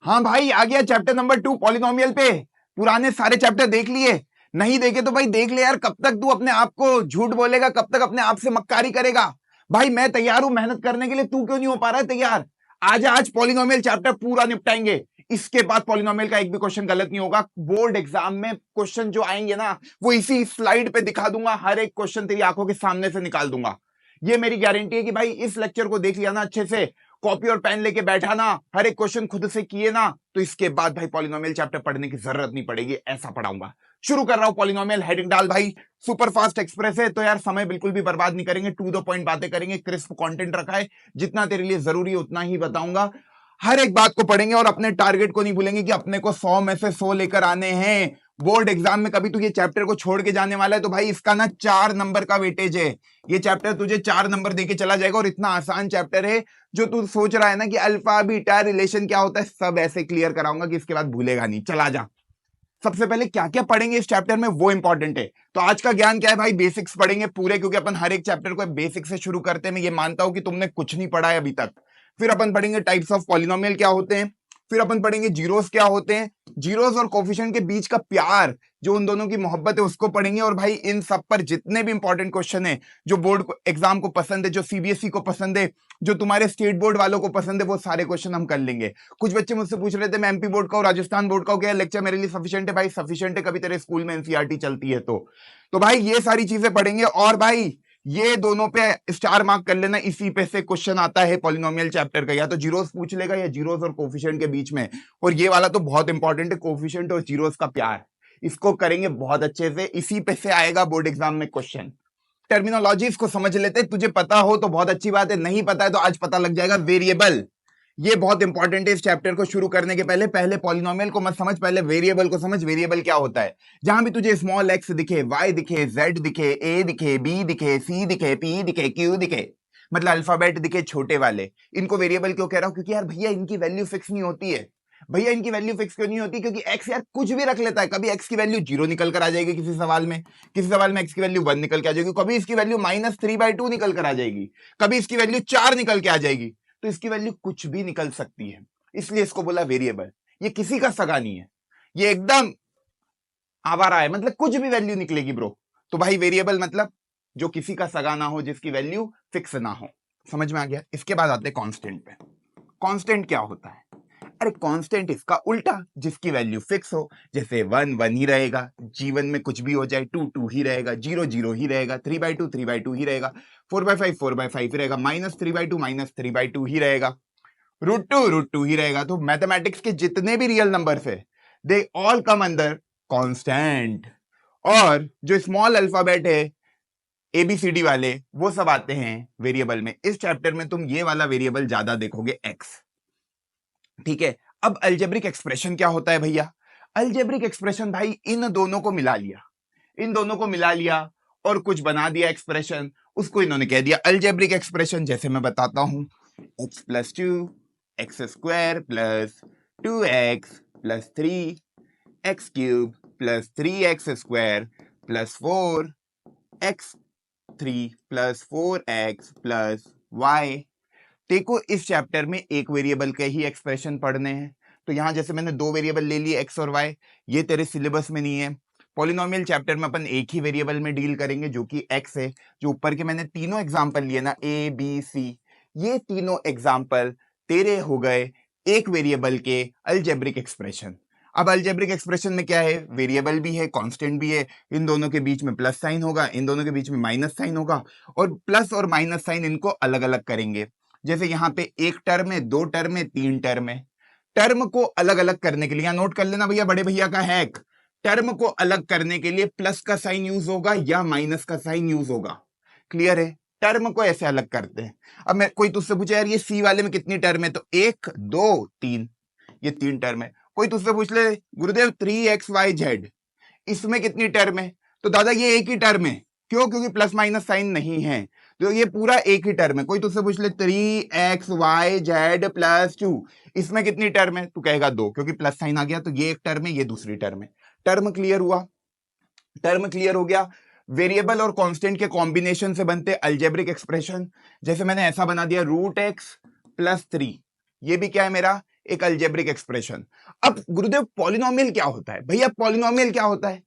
हाँ भाई, आ गया चैप्टर नंबर 2 पॉलिनोमियल पे। पुराने सारे चैप्टर देख लिए? नहीं देखे तो भाई देख ले यार। कब तक तू अपने आप को झूठ बोलेगा, कब तक अपने आप से मक्कारी करेगा? भाई मैं तैयार हूं मेहनत करने के लिए, तू क्यों नहीं हो पा रहा है तैयार? आज पॉलिनोमियल चैप्टर पूरा निपटाएंगे। इसके बाद पॉलिनोमियल का एक भी क्वेश्चन गलत नहीं होगा। बोर्ड एग्जाम में क्वेश्चन जो आएंगे ना, वो इसी स्लाइड पे दिखा दूंगा। हर एक क्वेश्चन तेरी आंखों के सामने से निकाल दूंगा। ये मेरी गारंटी है कि भाई इस लेक्चर को देख लिया ना अच्छे से, कॉपी और पेन लेके बैठा ना, हर एक क्वेश्चन खुद से किए ना, तो इसके बाद भाई पॉलिनोमियल चैप्टर पढ़ने की जरूरत नहीं पड़ेगी। ऐसा पढ़ाऊंगा। शुरू कर रहा हूं पॉलिनोमियल। हेडिंग डाल भाई। सुपर फास्ट एक्सप्रेस है तो यार समय बिल्कुल भी बर्बाद नहीं करेंगे, टू द पॉइंट बातें करेंगे। क्रिस्प कंटेंट रखा है, जितना तेरे लिए जरूरी है उतना ही बताऊंगा। हर एक बात को पढ़ेंगे और अपने टारगेट को नहीं भूलेंगे कि अपने को 100 में से 100 लेकर आने हैं। बोर्ड एग्जाम में कभी तू ये चैप्टर को छोड़ के जाने वाला है तो भाई इसका ना 4 नंबर का वेटेज है। ये चैप्टर तुझे 4 नंबर देके चला जाएगा। और इतना आसान चैप्टर है, जो तू सोच रहा है ना कि अल्फा बीटा रिलेशन क्या होता है, सब ऐसे क्लियर कराऊंगा कि इसके बाद भूलेगा नहीं। चला जा। सबसे पहले क्या क्या पढ़ेंगे इस चैप्टर में वो इंपॉर्टेंट है। तो आज का ज्ञान क्या है भाई? बेसिक्स पढ़ेंगे पूरे, क्योंकि अपन हर एक चैप्टर को बेसिक से शुरू करते हैं। मैं ये मानता हूं कि तुमने कुछ नहीं पढ़ा है अभी तक। फिर अपन पढ़ेंगे टाइप्स ऑफ पॉलिनोमियल क्या होते हैं। फिर अपन पढ़ेंगे जीरोस क्या होते हैं। जीरोस और कोफिशिएंट के बीच का प्यार, जो उन दोनों की मोहब्बत है, उसको पढ़ेंगे। और भाई इन सब पर जितने भी इंपॉर्टेंट क्वेश्चन है, जो बोर्ड एग्जाम को पसंद है, जो सीबीएसई को पसंद है, जो तुम्हारे स्टेट बोर्ड वालों को पसंद है, वो सारे क्वेश्चन हम कर लेंगे। कुछ बच्चे मुझसे पूछ रहे थे मैं एमपी बोर्ड का और राजस्थान बोर्ड का क्या लेक्चर मेरे लिए सफिशिएंट है? भाई सफिशिएंट है, कभी तेरे स्कूल में एनसीईआरटी चलती है तो भाई ये सारी चीजें पढ़ेंगे। और भाई ये दोनों पे स्टार मार्क कर लेना, इसी पे से क्वेश्चन आता है पॉलिनोमियल चैप्टर का। या तो जीरोस पूछ लेगा या जीरोस और कोफिशिएंट के बीच में। और ये वाला तो बहुत इंपॉर्टेंट है, कोफिशिएंट और जीरोस का प्यार। इसको करेंगे बहुत अच्छे से, इसी पे से आएगा बोर्ड एग्जाम में क्वेश्चन। टर्मिनोलॉजीज को समझ लेते। तुझे पता हो तो बहुत अच्छी बात है, नहीं पता है तो आज पता लग जाएगा। वेरिएबल, ये बहुत इंपॉर्टेंट है। इस चैप्टर को शुरू करने के पहले पॉलिनोमियल को मत समझ, पहले वेरिएबल को समझ। वेरिएबल क्या होता है? जहां भी तुझे स्मॉल एक्स दिखे, वाई दिखे, जेड दिखे, ए दिखे, बी दिखे, सी दिखे, पी दिखे, क्यू दिखे, मतलब अल्फाबेट दिखे छोटे वाले, इनको वेरिएबल क्यों कह रहा हूं? क्योंकि यार भैया इनकी वैल्यू फिक्स नहीं होती है। भैया इनकी वैल्यू फिक्स क्यों नहीं होती? क्योंकि एक्स यार कुछ भी रख लेता है। कभी एक्स की वैल्यू 0 निकल कर आ जाएगी किसी सवाल में, किसी सवाल में एक्स की वैल्यू 1 निकल के आ जाएगी, कभी इसकी वैल्यू -3/2 निकल कर आ जाएगी, कभी इसकी वैल्यू 4 निकल के आ जाएगी। तो इसकी वैल्यू कुछ भी निकल सकती है, इसलिए इसको बोला वेरिएबल। ये किसी का सगा नहीं है, ये एकदम आवारा है, मतलब कुछ भी वैल्यू निकलेगी ब्रो। तो भाई वेरिएबल मतलब जो किसी का सगा ना हो, जिसकी वैल्यू फिक्स ना हो। समझ में आ गया? इसके बाद आते हैं कांस्टेंट पे। कांस्टेंट क्या होता है? अरे कांस्टेंट इसका उल्टा, जिसकी वैल्यू फिक्स हो। जैसे 1 1 ही रहेगा, जीवन में कुछ भी हो जाए, 2 2 ही रहेगा, 0 0 ही रहेगा, 3/2 3/2 ही रहेगा, 4/5 4/5 ही रहेगा, -3/2 -3/2 ही रहेगा, √2 ही रहेगा। तो मैथमेटिक्स के जितने भी रियल नंबर्स है, they all come under constant. और जो स्मॉल अल्फाबेट है, एबीसीडी वाले, वो सब आते हैं वेरिएबल में। इस चैप्टर में तुम ये वाला वेरिएबल ज्यादा देखोगे, एक्स। ठीक है। अब अलजेब्रिक एक्सप्रेशन क्या होता है भैया? अलजेब्रिक एक्सप्रेशन भाई इन दोनों को मिला लिया, इन दोनों को मिला लिया और कुछ बना दिया एक्सप्रेशन, उसको इन्होंने कह दिया अलजेब्रिक एक्सप्रेशन। जैसे मैं बताता हूं, x + 2 x² + 2x + 3 x³ + 3x² + 4 x³ + 4x + y। देखो इस चैप्टर में एक वेरिएबल के ही एक्सप्रेशन पढ़ने हैं। तो यहां जैसे मैंने 2 वेरिएबल ले लिए, एक्स और वाई, ये तेरे सिलेबस में नहीं है। पॉलिनोमियल चैप्टर में अपन एक ही वेरिएबल में डील करेंगे, जो कि एक्स है। जो ऊपर के मैंने तीनों एग्जांपल लिए ना, ए बी सी, ये तीनों एग्जांपल तेरे हो गए एक वेरिएबल के अलजेब्रिक एक्सप्रेशन। अब अलजेब्रिक एक्सप्रेशन में क्या है? वेरिएबल भी है, कांस्टेंट भी है, इन दोनों के बीच में प्लस साइन होगा, इन दोनों के बीच में माइनस साइन होगा, और प्लस और माइनस साइन इनको अलग अलग करेंगे। जैसे यहाँ पे एक टर्म है, 2 टर्म है, 3 टर्म है। टर्म को अलग अलग करने के लिए, नोट कर लेना भैया, बड़े भैया का हैक, टर्म को अलग करने के लिए प्लस का साइन यूज होगा या माइनस का साइन यूज होगा। क्लियर है? टर्म को ऐसे अलग करते हैं। अब मैं कोई तुझसे पूछे यार ये सी वाले में कितनी टर्म है, तो 1 2 3, ये 3 टर्म है। कोई तुझसे पूछ ले गुरुदेव 3xyz, इसमें कितनी टर्म है, तो दादा ये एक ही टर्म है। क्यों? क्योंकि प्लस माइनस साइन नहीं है, तो ये पूरा एक ही टर्म है। कोई तुझसे पूछ ले 3xyz + 2, इसमें कितनी टर्म है, तू कहेगा 2, क्योंकि प्लस साइन आ गया, तो ये एक टर्म है, ये दूसरी टर्म है। टर्म क्लियर हुआ? टर्म क्लियर हो गया। वेरिएबल और कांस्टेंट के कॉम्बिनेशन से बनते अलजेब्रिक एक्सप्रेशन। जैसे मैंने ऐसा बना दिया, √x + 3, ये भी क्या है मेरा? एक अल्जेब्रिक एक्सप्रेशन। अब गुरुदेव पॉलिनोमियल क्या होता है? भैया पॉलिनोमियल क्या होता है?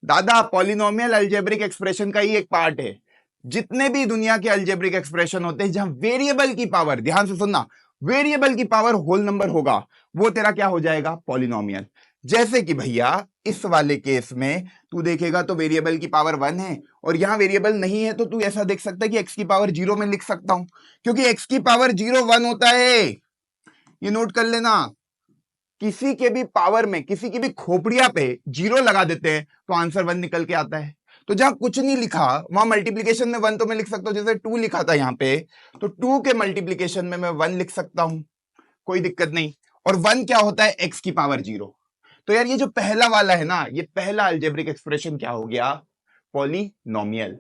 दादा पॉलिनोमियल अल्जेब्रिक एक्सप्रेशन का ही एक पार्ट है। जितने भी दुनिया के अल्जेब्रिक एक्सप्रेशन होते हैं जहां वेरिएबल की पावर, ध्यान से सुनना, वेरिएबल की पावर होल नंबर होगा, वो तेरा क्या हो जाएगा? पॉलिनोमियल। जैसे कि भैया इस वाले केस में तू देखेगा तो वेरिएबल की पावर 1 है और यहां वेरिएबल नहीं है, तो तू ऐसा देख सकता है कि एक्स की पावर 0 में लिख सकता हूं, क्योंकि एक्स की पावर 0 1 होता है। ये नोट कर लेना, किसी के भी पावर में, किसी की भी खोपड़िया पे 0 लगा देते हैं तो आंसर 1 निकल के आता है। तो जहां कुछ नहीं लिखा वहां मल्टीप्लीकेशन में 1 तो मैं लिख सकता हूं, जैसे 2 लिखा था यहां पे, तो 2 के मल्टीप्लीकेशन में मैं 1 लिख सकता हूं, कोई दिक्कत नहीं। और 1 क्या होता है? एक्स की पावर 0। तो यार ये जो पहला वाला है ना, ये पहला अलजेब्रिक एक्सप्रेशन क्या हो गया? पॉलिनोमियल।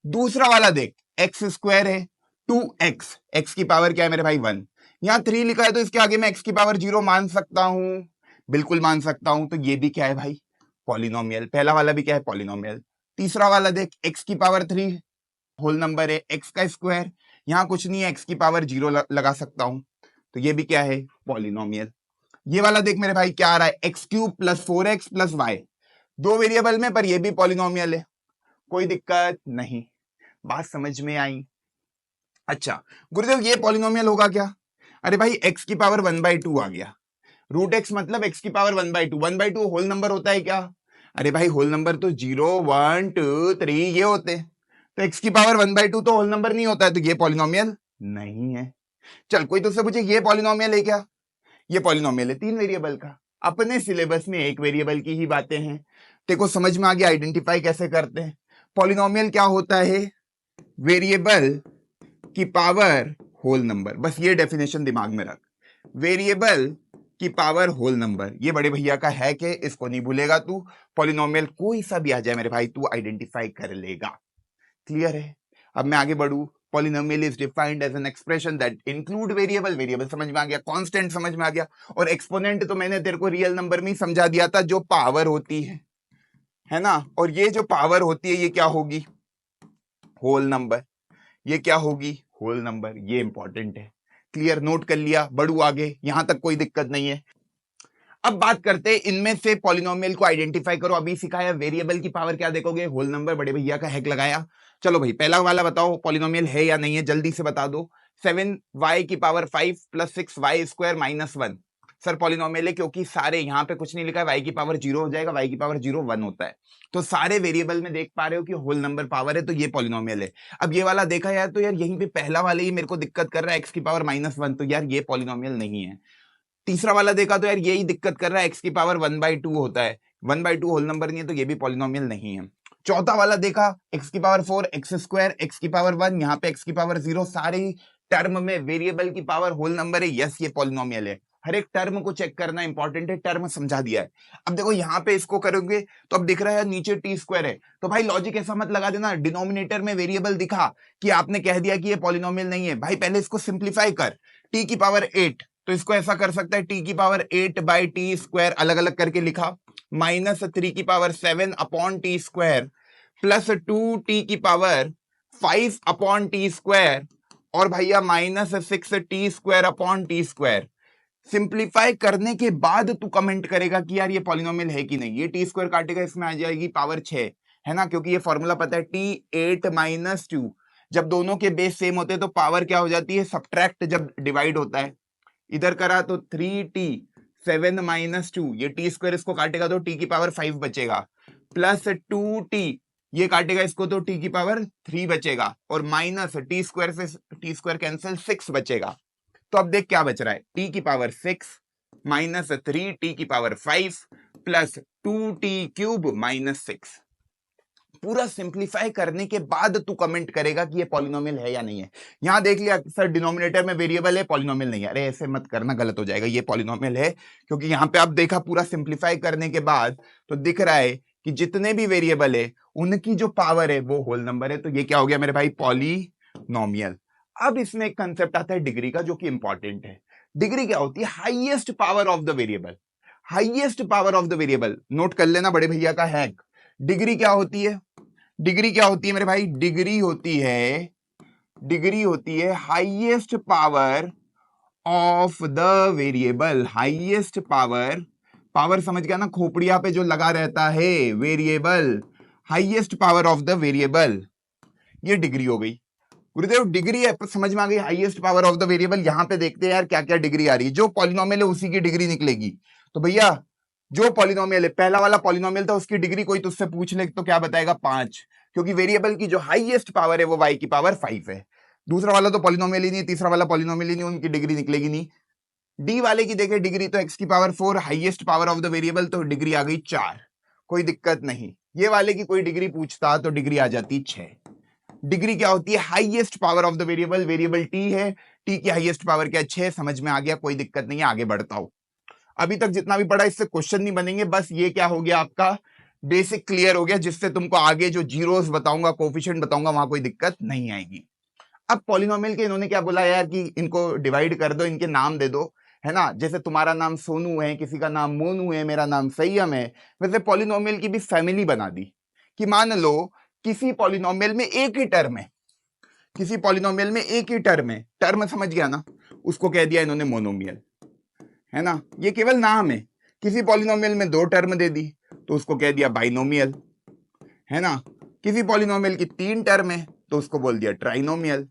दूसरा वाला देख, एक्स स्क्वायर है, 2x, एक्स की पावर क्या है मेरे भाई? 1। यहां 3 लिखा है तो इसके आगे मैं एक्स की पावर 0 मान सकता हूं, बिल्कुल मान सकता हूं। तो ये भी क्या है भाई? पॉलिनोमियल। पहला वाला भी क्या है? पॉलिनोमियल। तीसरा वाला देख, एक्स की पावर 3 होल नंबर है, एक्स का स्क्वायर, यहां कुछ नहीं है, एक्स की पावर 0 लगा सकता हूं, तो ये भी क्या है? पॉलिनोमियल। ये वाला देख मेरे भाई क्या आ रहा है? X cube plus 4x plus y, दो वेरिएबल में, पर ये भी पॉलिनोमियल है, कोई दिक्कत नहीं। बात समझ में आई? अच्छा गुरुदेव ये पॉलिनोमियल होगा क्या? अरे भाई एक्स की पावर 1/2 आ गया, रूट एक्स मतलब एक्स की पावर 1/2, 1/2 होल नंबर होता है क्या? अरे भाई होल नंबर तो 0 1 2 3 ये होते हैं, तो एक्स की पावर 1/2 तो होल नंबर नहीं होता है, तो ये पॉलिनोमियल नहीं है। चल कोई तो से पूछे ये पॉलिनोमियल है क्या? ये पॉलिनोमियल है 3 वेरिएबल का। अपने सिलेबस में एक वेरिएबल की ही बातें हैं, देखो समझ में आ गया आइडेंटिफाई कैसे करते हैं। पॉलिनोमियल क्या होता है? वेरिएबल की पावर होल नंबर, बस ये डेफिनेशन दिमाग में रख, वेरिएबल की पावर होल नंबर, ये बड़े भैया का है कि इसको नहीं भूलेगा तू। पॉलिनोमियल कोई सा भी आ जाए मेरे भाई, तू आइडेंटिफाई कर लेगा। क्लियर है? अब मैं आगे बढ़ू। Polynomial is defined as an expression that include variable, variable समझ में आ गया, कांस्टेंट समझ में आ गया, और एक्सपोनेंट तो मैंने तेरे को रियल नंबर में ही समझा दिया था, जो पावर होती है ना। और ये जो पावर होती है ये क्या होगी? Whole number. ये क्या होगी? Whole number. ये इंपॉर्टेंट है। क्लियर? नोट कर लिया? बढ़ू आगे, यहां तक कोई दिक्कत नहीं है। अब बात करते हैं इनमें से पॉलिनोमियल को आइडेंटिफाई करो। अभी सिखाया वेरिएबल की पावर क्या देखोगे? Whole number. बड़े भैया का हैक लगाया। चलो भाई पहला वाला बताओ पॉलिनोमियल है या नहीं है, जल्दी से बता दो। 7y की power 5 plus 6y square minus 1, sir polynomial है क्योंकि सारे, यहाँ पे कुछ नहीं लिखा है, y की पावर 0 हो जाएगा, y की पावर 0 1 होता है, तो सारे वेरिएबल में देख पा रहे हो कि होल नंबर पावर है, तो ये पॉलिनोमियल है। अब ये वाला देखा यार, तो यार यहीं पे पहला वाले ही मेरे को दिक्कत कर रहा है, x की पावर -1, तो यार ये पॉलिनोमियल नहीं है। तीसरा वाला देखा तो यार यही दिक्कत कर रहा है, एक्स की पावर 1/2 होता है, 1/2 होल नंबर नहीं है, तो ये भी पॉलिनोमियल नहीं है। चौथा वाला देखा, एक्स की पावर 4 एक्स स्क्वायर, एक्स की पावर 1, यहाँ पे एक्स की पावर 0, सारे टर्म में वेरिएबल की पावर होल नंबर है, यस ये पॉलिनोमियल है। हर एक टर्म को चेक करना इंपॉर्टेंट है, टर्म समझा दिया है। अब देखो यहाँ पे इसको करोगे तो अब दिख रहा है नीचे टी स्क्वायर है, तो भाई लॉजिक ऐसा मत लगा देना डिनोमिनेटर में वेरिएबल दिखा कि आपने कह दिया कि ये पॉलिनोमियल नहीं है। भाई पहले इसको सिंप्लीफाई कर, टी की पावर 8, तो इसको ऐसा कर सकता है टी की पावर 8/t स्क्वायर, अलग अलग करके लिखा, -3 की power 7 upon T square plus 2t की पावर 5 अपॉन टी स्क्वायर, और भैया -6t square upon T square. Simplify करने के बाद तू कमेंट करेगा कि यार ये पॉलिनोमियल है कि नहीं। ये टी स्क्वायर काटेगा, इसमें आ जाएगी पावर 6, है ना, क्योंकि ये फॉर्मूला पता है, t8 - 2, जब दोनों के बेस सेम होते हैं तो पावर क्या हो जाती है? सब्ट्रैक्ट जब डिवाइड होता है। इधर करा तो 3t 7 - 2, ये टी स्क्वायर इसको काटेगा तो टी की पावर 5 बचेगा, प्लस 2t, ये काटेगा इसको तो टी की पावर 3 बचेगा, और माइनस टी स्क्वायर से टी स्क्वायर कैंसिल 6 बचेगा। तो अब देख क्या बच रहा है, टी की पावर 6 माइनस 3t की पावर 5 प्लस 2t³ -6। पूरा सिंप्लीफाई करने के बाद तू कमेंट करेगा कि ये पॉलिनोमियल है या नहीं है। यहां देख लिया सर डिनोमिनेटर में वेरिएबल है, पॉलिनोमियल नहीं है, अरे ऐसे मत करना, गलत हो जाएगा, ये पॉलिनोमियल है, क्योंकि यहां पे आप देखा पूरा सिंप्लीफाई करने के बाद तो दिख रहा है कि जितने भी वेरिएबल है उनकी जो पावर है वो होल नंबर है, तो ये क्या हो गया मेरे भाई? पॉलिनोमियल। अब इसमें एक कंसेप्ट आता है डिग्री का, जो कि इंपॉर्टेंट है। डिग्री क्या होती है? Highest power of the variable. Highest power of the variable, note कर लेना बड़े भैया का हैक। डिग्री क्या होती है? डिग्री क्या होती है मेरे भाई? डिग्री होती है highest power of the variable, highest power, power समझ गया ना, खोपड़िया पे जो लगा रहता है, variable, highest power of the variable, ये डिग्री हो गई। गुरुदेव डिग्री है, समझ में आ गई, highest power of the variable. यहां पे देखते हैं यार क्या क्या डिग्री आ रही है, जो पॉलिनोमियल है उसी की डिग्री निकलेगी। तो भैया जो पॉलिनोमियल है, पहला वाला पॉलिनोमियल था, उसकी डिग्री कोई तुझसे पूछ ले तो क्या बताएगा, 5, क्योंकि वेरिएबल की जो हाईएस्ट पावर है वो y की पावर 5 है। दूसरा वाला तो पॉलिनोमियल ही नहीं, तीसरा वाला पॉलिनोमियल ही नहीं, उनकी डिग्री निकलेगी नहीं। डी वाले की देखे डिग्री तो x की power 4, highest power of the variable, तो डिग्री आ गई 4, कोई दिक्कत नहीं। ये वाले की कोई डिग्री पूछता तो डिग्री आ जाती 6। डिग्री क्या होती है, highest power of the variable, variable t है, t की हाईएस्ट पावर क्या है, 6, समझ में आ गया, कोई दिक्कत नहीं है, आगे बढ़ता हूं। अभी तक जितना भी पढ़ा इससे क्वेश्चन नहीं बनेंगे, बस ये क्या हो गया आपका बेसिक क्लियर हो गया, जिससे तुमको आगे जो जीरोस बताऊंगा, कोफिशिएंट बताऊंगा, वहां कोई दिक्कत नहीं आएगी। अब पॉलिनोमियल के इन्होंने क्या बोला यार कि इनको डिवाइड कर दो, इनके नाम दे दो, है ना, जैसे तुम्हारा नाम सोनू है, किसी का नाम मोनू है, मेरा नाम संयम है, वैसे पॉलिनोमियल की भी फैमिली बना दी कि मान लो किसी पॉलिनोमियल में एक ही टर्म है, किसी पॉलिनोमियल में एक ही टर्म है, टर्म समझ गया ना, उसको कह दिया इन्होंने मोनोमियल, है ना, ये केवल नाम है। किसी पॉलिनोमियल में 2 टर्म दे दी तो उसको कह दिया बाइनोमियल, है ना, किसी पॉलिनोमियल की 3 टर्म है तो उसको बोल दिया ट्राइनोमियल।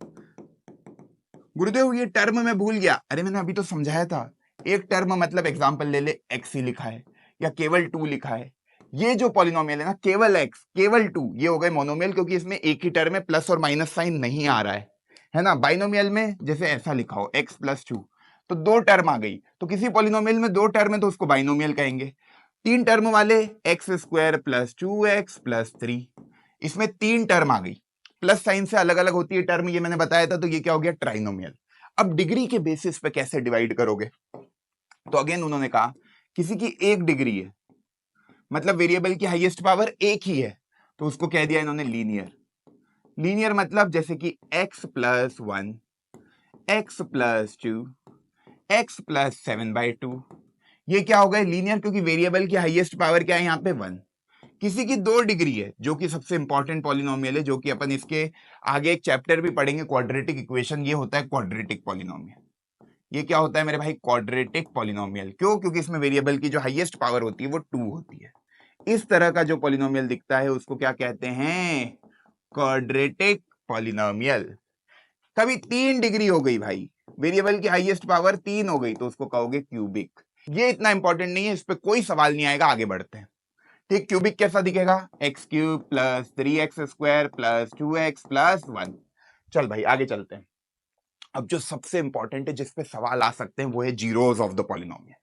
गुरुदेव ये टर्म मैं भूल गया, अरे मैंने अभी तो समझाया था, एक टर्म मतलब एग्जांपल ले ले, x ही लिखा है या केवल 2 लिखा है, ये जो पॉलिनोमियल है ना केवल x केवल 2, ये हो गए मोनोमियल, क्योंकि इसमें एक ही टर्म में प्लस और माइनस साइन नहीं आ रहा है ना। बाइनोमियल में जैसे ऐसा लिखा हो x + 2, तो 2 टर्म आ गई, तो किसी पॉलिनोमियल में 2 टर्म है तो उसको बाइनोमियल कहेंगे। 3 टर्म वाले x² + 2x + 3, इसमें 3 टर्म आ गई, प्लस साइन से अलग अलग होती है टर्म, ये मैंने बताया था, तो ये क्या हो गया ट्राइनोमियल। अब डिग्री के बेसिस पे कैसे डिवाइड करोगे, तो अगेन उन्होंने कहा किसी की एक डिग्री है, मतलब वेरिएबल की हाईएस्ट पावर एक ही है, तो उसको कह दिया इन्होंने लीनियर। लीनियर मतलब जैसे कि x + 1, x + 2, x + 7/2, ये क्या हो गए लीनियर, क्योंकि वेरिएबल की हाईएस्ट पावर क्या है यहाँ पे 1। किसी की 2 डिग्री है, जो कि सबसे इंपॉर्टेंट पॉलिनोमियल है, जो कि अपन इसके आगे एक चैप्टर भी पढ़ेंगे, क्वाड्रेटिक इक्वेशन, ये होता है क्वाड्रेटिक पॉलिनोमियल। ये क्या होता है मेरे भाई, क्वाड्रेटिक पॉलिनोमियल। क्यों, क्योंकि इसमें वेरिएबल की जो हाईएस्ट पावर होती है वो 2 होती है। इस तरह का जो पॉलिनोमियल दिखता है उसको क्या कहते हैं, क्वाड्रेटिक पॉलिनोमियल। कभी 3 डिग्री हो गई भाई, वेरिएबल की हाईएस्ट पावर 3 हो गई, तो उसको कहोगे क्यूबिक। ये इतना इंपॉर्टेंट नहीं है, इस पे कोई सवाल नहीं आएगा, आगे बढ़ते हैं। ठीक, क्यूबिक कैसा दिखेगा, x³ + 3x² + 2x + 1। चल भाई आगे चलते हैं। अब जो सबसे इंपॉर्टेंट है, जिसपे सवाल आ सकते हैं, वो है zeros of the polynomial.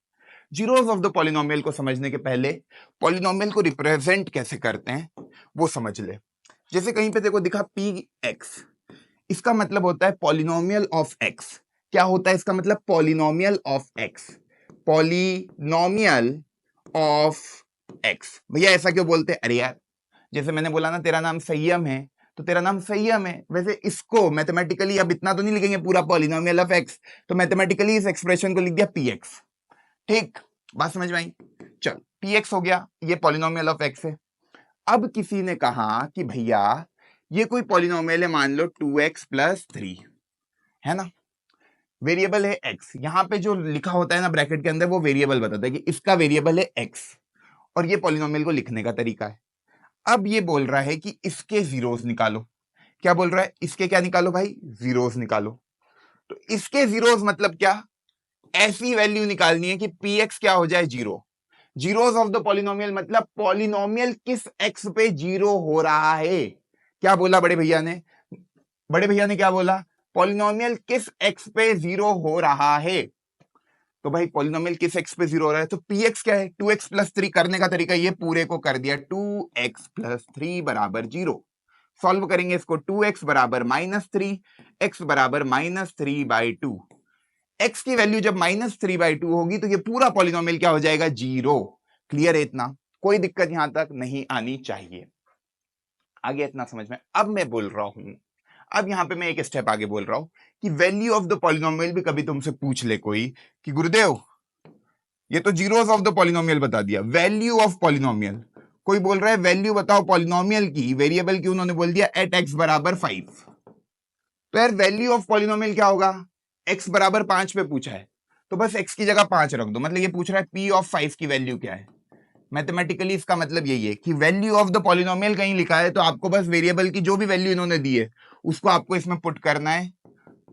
Zeros of the polynomial को समझने के पहले पॉलिनोमियल को रिप्रेजेंट कैसे करते हैं वो समझ ले। जैसे कहीं पे देखो दिखा px, इसका मतलब होता है पॉलिनोमियल ऑफ x। क्या होता है इसका मतलब, polynomial of x, polynomial of x। भैया ऐसा क्यों बोलते हैं, अरे यार जैसे मैंने बोला ना तेरा नाम संयम है, तो तेरा नाम संयम है, वैसे इसको मैथमेटिकली अब इतना तो नहीं लिखेंगे पूरा पॉलिनोमियल ऑफ x, तो मैथमेटिकली इस एक्सप्रेशन को लिख दिया px। ठीक, बात समझ में आई। चल px हो गया, ये पॉलिनोमियल ऑफ x है। अब किसी ने कहा कि भैया ये कोई पॉलिनोमियल है, मान लो 2x + 3, है ना, वेरिएबल है x, यहां पे जो लिखा होता है ना ब्रैकेट के अंदर, वो वेरिएबल बताता है कि इसका वेरिएबल है x, और ये पॉलिनोमियल को लिखने का तरीका है। अब ये बोल रहा है कि इसके जीरोस निकालो। क्या बोल रहा है, इसके क्या निकालो भाई, जीरोस निकालो। तो इसके जीरोस मतलब क्या, ऐसी वैल्यू निकालनी है कि px क्या हो जाए, 0। जीरोस ऑफ द पॉलिनोमियल मतलब पॉलिनोमियल किस x पे 0 हो रहा है। क्या बोला बड़े भैया ने, बड़े भैया ने क्या बोला, पॉलिनोमियल किस x पे 0 हो रहा है। तो भाई पॉलिनोमियल किस x पे 0 हो रहा है, तो px क्या है, 2x + 3। करने का तरीका ये पूरे को कर दिया, 2x + 3 = 0। सॉल्व करेंगे इसको, 2x = -3, x = -3/2। x की वैल्यू जब -3/2 होगी तो ये पूरा पॉलिनोमियल क्या हो जाएगा, 0। क्लियर है इतना, कोई दिक्कत यहां तक नहीं आनी चाहिए, आगे इतना समझ में। अब मैं बोल रहा हूं, अब यहां पे मैं एक स्टेप आगे बोल रहा हूं कि वैल्यू ऑफ द पॉलिनोमियल भी कभी तुमसे पूछ ले कोई कि गुरुदेव ये तो जीरोस ऑफ द पॉलिनोमियल बता दिया, वैल्यू ऑफ पॉलिनोमियल, कोई बोल रहा है वैल्यू बताओ पॉलिनोमियल की, वेरिएबल की उन्होंने बोल दिया @x = 5। तो यार वैल्यू ऑफ पॉलिनोमियल क्या होगा, x बराबर 5 पे पूछा है तो बस x की जगह 5 रख दो, मतलब ये पूछ रहा है p ऑफ 5 की वैल्यू क्या है। मैथमेटिकली इसका मतलब यही है कि वैल्यू ऑफ द पॉलिनोमियल कहीं लिखा है तो आपको बस वेरिएबल की जो भी वैल्यू इन्होंने दी है उसको आपको इसमें पुट करना है।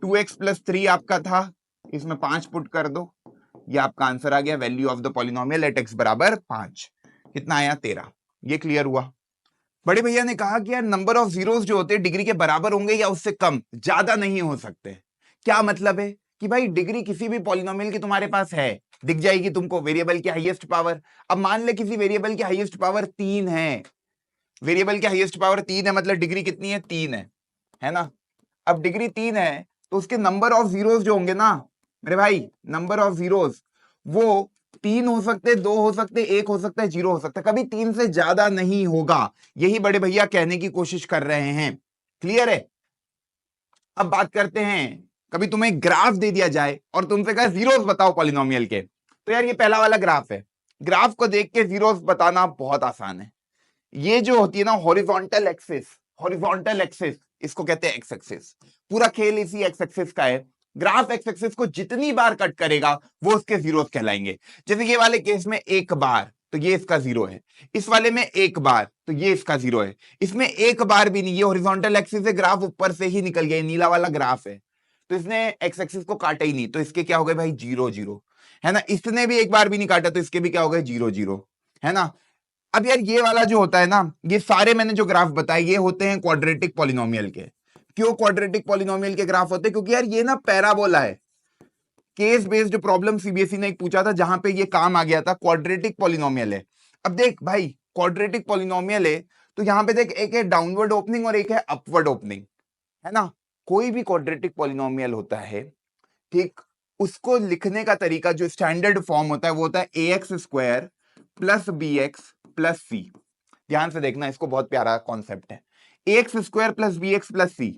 2x प्लस 3 आपका था, इसमें 5 पुट कर दो, ये आपका आंसर आ गया, value of the polynomial at x बराबर 5। कितना आया? 13। ये क्लियर हुआ। बड़े भैया ने कहा कि यार नंबर ऑफ जीरोस जो होते हैं डिग्री के बराबर होंगे या उससे कम, ज्यादा नहीं हो सकते। क्या मतलब है कि भाई डिग्री किसी भी पॉलिनोमियल की तुम्हारे पास है, दिख जाएगी तुमको वेरिएबल की हाईएस्ट पावर। अब मान ले किसी वेरिएबल की हाईएस्ट पावर 3 है, वेरिएबल की हाईएस्ट पावर 3 है, मतलब डिग्री कितनी है? 3 है ना। अब डिग्री 3 है तो उसके नंबर ऑफ जीरोस जो होंगे ना मेरे भाई, नंबर ऑफ जीरोस वो 3 हो सकते, 2 हो सकते, 1 हो सकता है, 0 हो सकता है, कभी 3 से ज्यादा नहीं होगा। यही बड़े भैया कहने की कोशिश कर रहे हैं। क्लियर है? अब बात करते हैं, कभी तुम्हें ग्राफ दे दिया जाए और तुमसे कहा जीरोस बताओ पॉलिनोमियल के, तो यार ये पहला वाला ग्राफ है, ग्राफ को देख के जीरोस बताना बहुत आसान है। ये जो होती है ना हॉरिजॉन्टल एक्सिस, हॉरिजॉन्टल एक्सिस इसको कहते हैं एक्स एक्सिस। पूरा खेल इसी एक्स एक्सिस का है। ग्राफ एक्स एक्सिस को जितनी बार कट करेगा वो उसके जीरोस कहलाएंगे। जैसे ये वाले केस में एक बार तो ये इसका जीरो है, इस वाले में एक बार तो ये इसका जीरो है, इसमें एक बार भी नहीं। ये हॉरिजॉन्टल एक्सिस है, ग्राफ ऊपर से ही निकल गया, नीला वाला ग्राफ है तो इसने एक्स एक्सिस को काटा ही नहीं, तो इसके क्या हो गए भाई? 0 0, है ना। इसने भी एक बार भी नहीं काटा तो इसके भी क्या हो गए? 0 0, है ना। अब यार ये वाला जो होता है ना, ये सारे मैंने जो ग्राफ बताए ये होते हैं क्वाड्रेटिक पॉलिनोमियल के। क्यों क्वाड्रेटिक पॉलिनोमियल के ग्राफ होते हैं? क्योंकि यार ये ना पैराबोला है। केस बेस्ड प्रॉब्लम सीबीएसई ने एक पूछा था जहां पे ये काम आ गया था, क्वाड्रेटिक पॉलिनोमियल है। अब देख भाई क्वाड्रेटिक पॉलिनोमियल है तो यहां पे देख, एक है डाउनवर्ड ओपनिंग और एक है अपवर्ड ओपनिंग, है ना। कोई भी क्वाड्रेटिक पॉलिनोमियल होता है, ठीक, उसको लिखने का तरीका जो स्टैंडर्ड फॉर्म होता है वो होता है a x square plus b x plus c. ध्यान से देखना, इसको बहुत प्यारा कॉन्सेप्ट है। A x square plus b x plus c,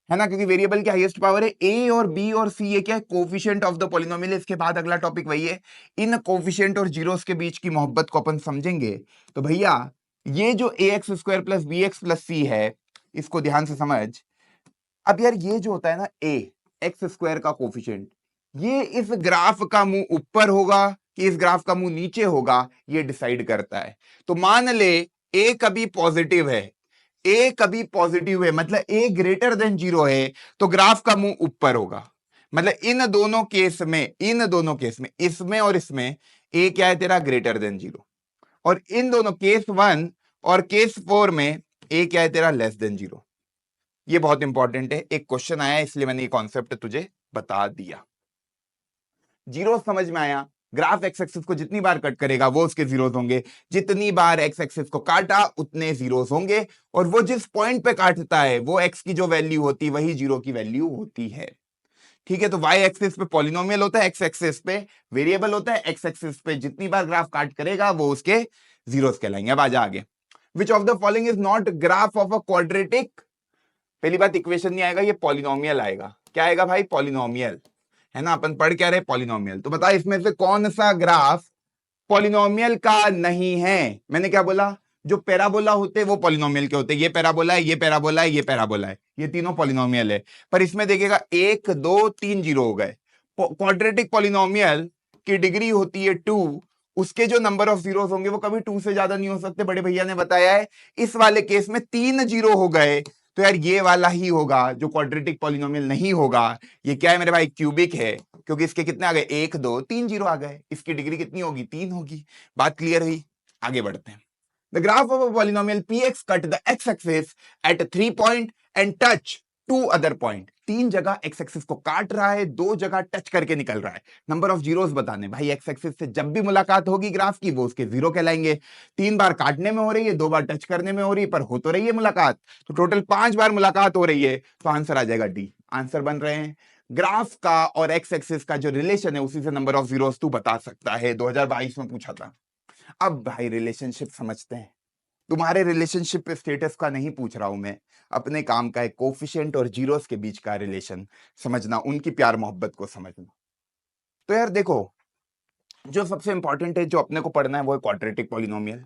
है ना, क्योंकि वेरिएबल की हाईएस्ट पावर है। ए और बी और सी ये क्या है? Coefficient of the polynomial. इसके बाद अगला टॉपिक वही है, इन कोफिशिएंट और जीरोस के बीच की मोहब्बत को अपन समझेंगे। तो भैया ये जो a x square plus b x plus c है, इसको ध्यान से समझ। अब यार ये जो होता है ना ए एक्स स्क्वायर का कोफिशिएंट, ये इस ग्राफ का मुंह ऊपर होगा कि इस ग्राफ का मुंह नीचे होगा, ये डिसाइड करता है। तो मान ले ए कभी पॉजिटिव है, ए कभी पॉजिटिव है, मतलब ए ग्रेटर देन 0 है तो ग्राफ का मुंह ऊपर होगा। मतलब इन दोनों केस में, इन दोनों केस में, इसमें और इसमें ए क्या है तेरा? Greater than 0। और इन दोनों केस 1 और केस 4 में ए क्या है तेरा? Less than 0। ये बहुत इंपॉर्टेंट है, एक क्वेश्चन आया इसलिए मैंने ये कॉन्सेप्ट तुझे बता दिया। जीरो समझ में आया? ग्राफ एक्स एक्सिस को जितनी बार कट करेगा वो उसके जीरोस होंगे, जितनी बार एक्स एक्सिस को काटा उतने जीरोस होंगे, और वो जिस पॉइंट पे काटता है वो एक्स की जो वैल्यू होती है वही जीरो की वैल्यू होती है। ठीक है, तो वाई एक्सिस पे पॉलिनोमियल होता है, एक्स एक्सिस पे वेरिएबल होता है, एक्स एक्सिस पे जितनी बार ग्राफ काट करेगा वो उसके जीरोस कहलाएंगे। अब आजा आगे। Which of the following is not graph of a quadratic? पहली बात इक्वेशन नहीं आएगा, ये पॉलिनोमियल आएगा। क्या आएगा भाई? पॉलिनोमियल, है ना। अपन पढ़ क्या रहे? पॉलिनोमियल। तो बता इसमें से कौन सा ग्राफ पॉलिनोमियल का नहीं है? मैंने क्या बोला? जो पैराबोला होते हैं वो पॉलिनोमियल के होते हैं। ये पैराबोला है, ये पैराबोला है, ये पैराबोला है, ये तीनों पॉलिनोमियल है। पर इसमें देखिएगा 1 2 3 जीरो हो गए। क्वाड्रेटिक पॉलिनोमियल की डिग्री होती है 2, उसके जो नंबर ऑफ जीरोस होंगे वो कभी 2 से ज्यादा नहीं हो सकते। बड़े भैया ने बताया है इस वाले केस में 3 जीरो हो गए, तो यार ये वाला ही होगा जो क्वाड्रेटिक पॉलिनोमियल नहीं होगा। ये क्या है मेरे भाई? क्यूबिक है, क्योंकि इसके कितने आ गए? 1 2 3 जीरो आ गए। इसकी डिग्री कितनी होगी? 3 होगी। बात क्लियर हुई? आगे बढ़ते हैं। The graph of a polynomial px cut the x axis at 3 point and touch 2 other point. 3 जगह x एक्सिस को काट रहा है, 2 जगह टच करके निकल रहा है। नंबर ऑफ जीरोस बताने भाई, x एक्सिस से जब भी मुलाकात होगी ग्राफ की वो उसके जीरो कहलाएंगे। 3 बार काटने में हो रही है, 2 बार टच करने में हो रही है, पर हो तो रही है मुलाकात, तो टोटल 5 बार मुलाकात हो रही है, तो आंसर आ जाएगा डी। आंसर बन रहे हैं। ग्राफ का और x एक्सिस का जो रिलेशन है उसी से नंबर ऑफ जीरोस तू बता सकता है, 2022 में पूछा था। अब भाई रिलेशनशिप समझते हैं। तुम्हारे रिलेशनशिप स्टेटस का नहीं पूछ रहा हूं मैं, अपने काम का है कोफिशिएंट और जीरोस के बीच का रिलेशन समझना, उनकी प्यार मोहब्बत को समझना। तो यार देखो, जो सबसे इंपॉर्टेंट है जो अपने को पढ़ना है वो है quadratic polynomial.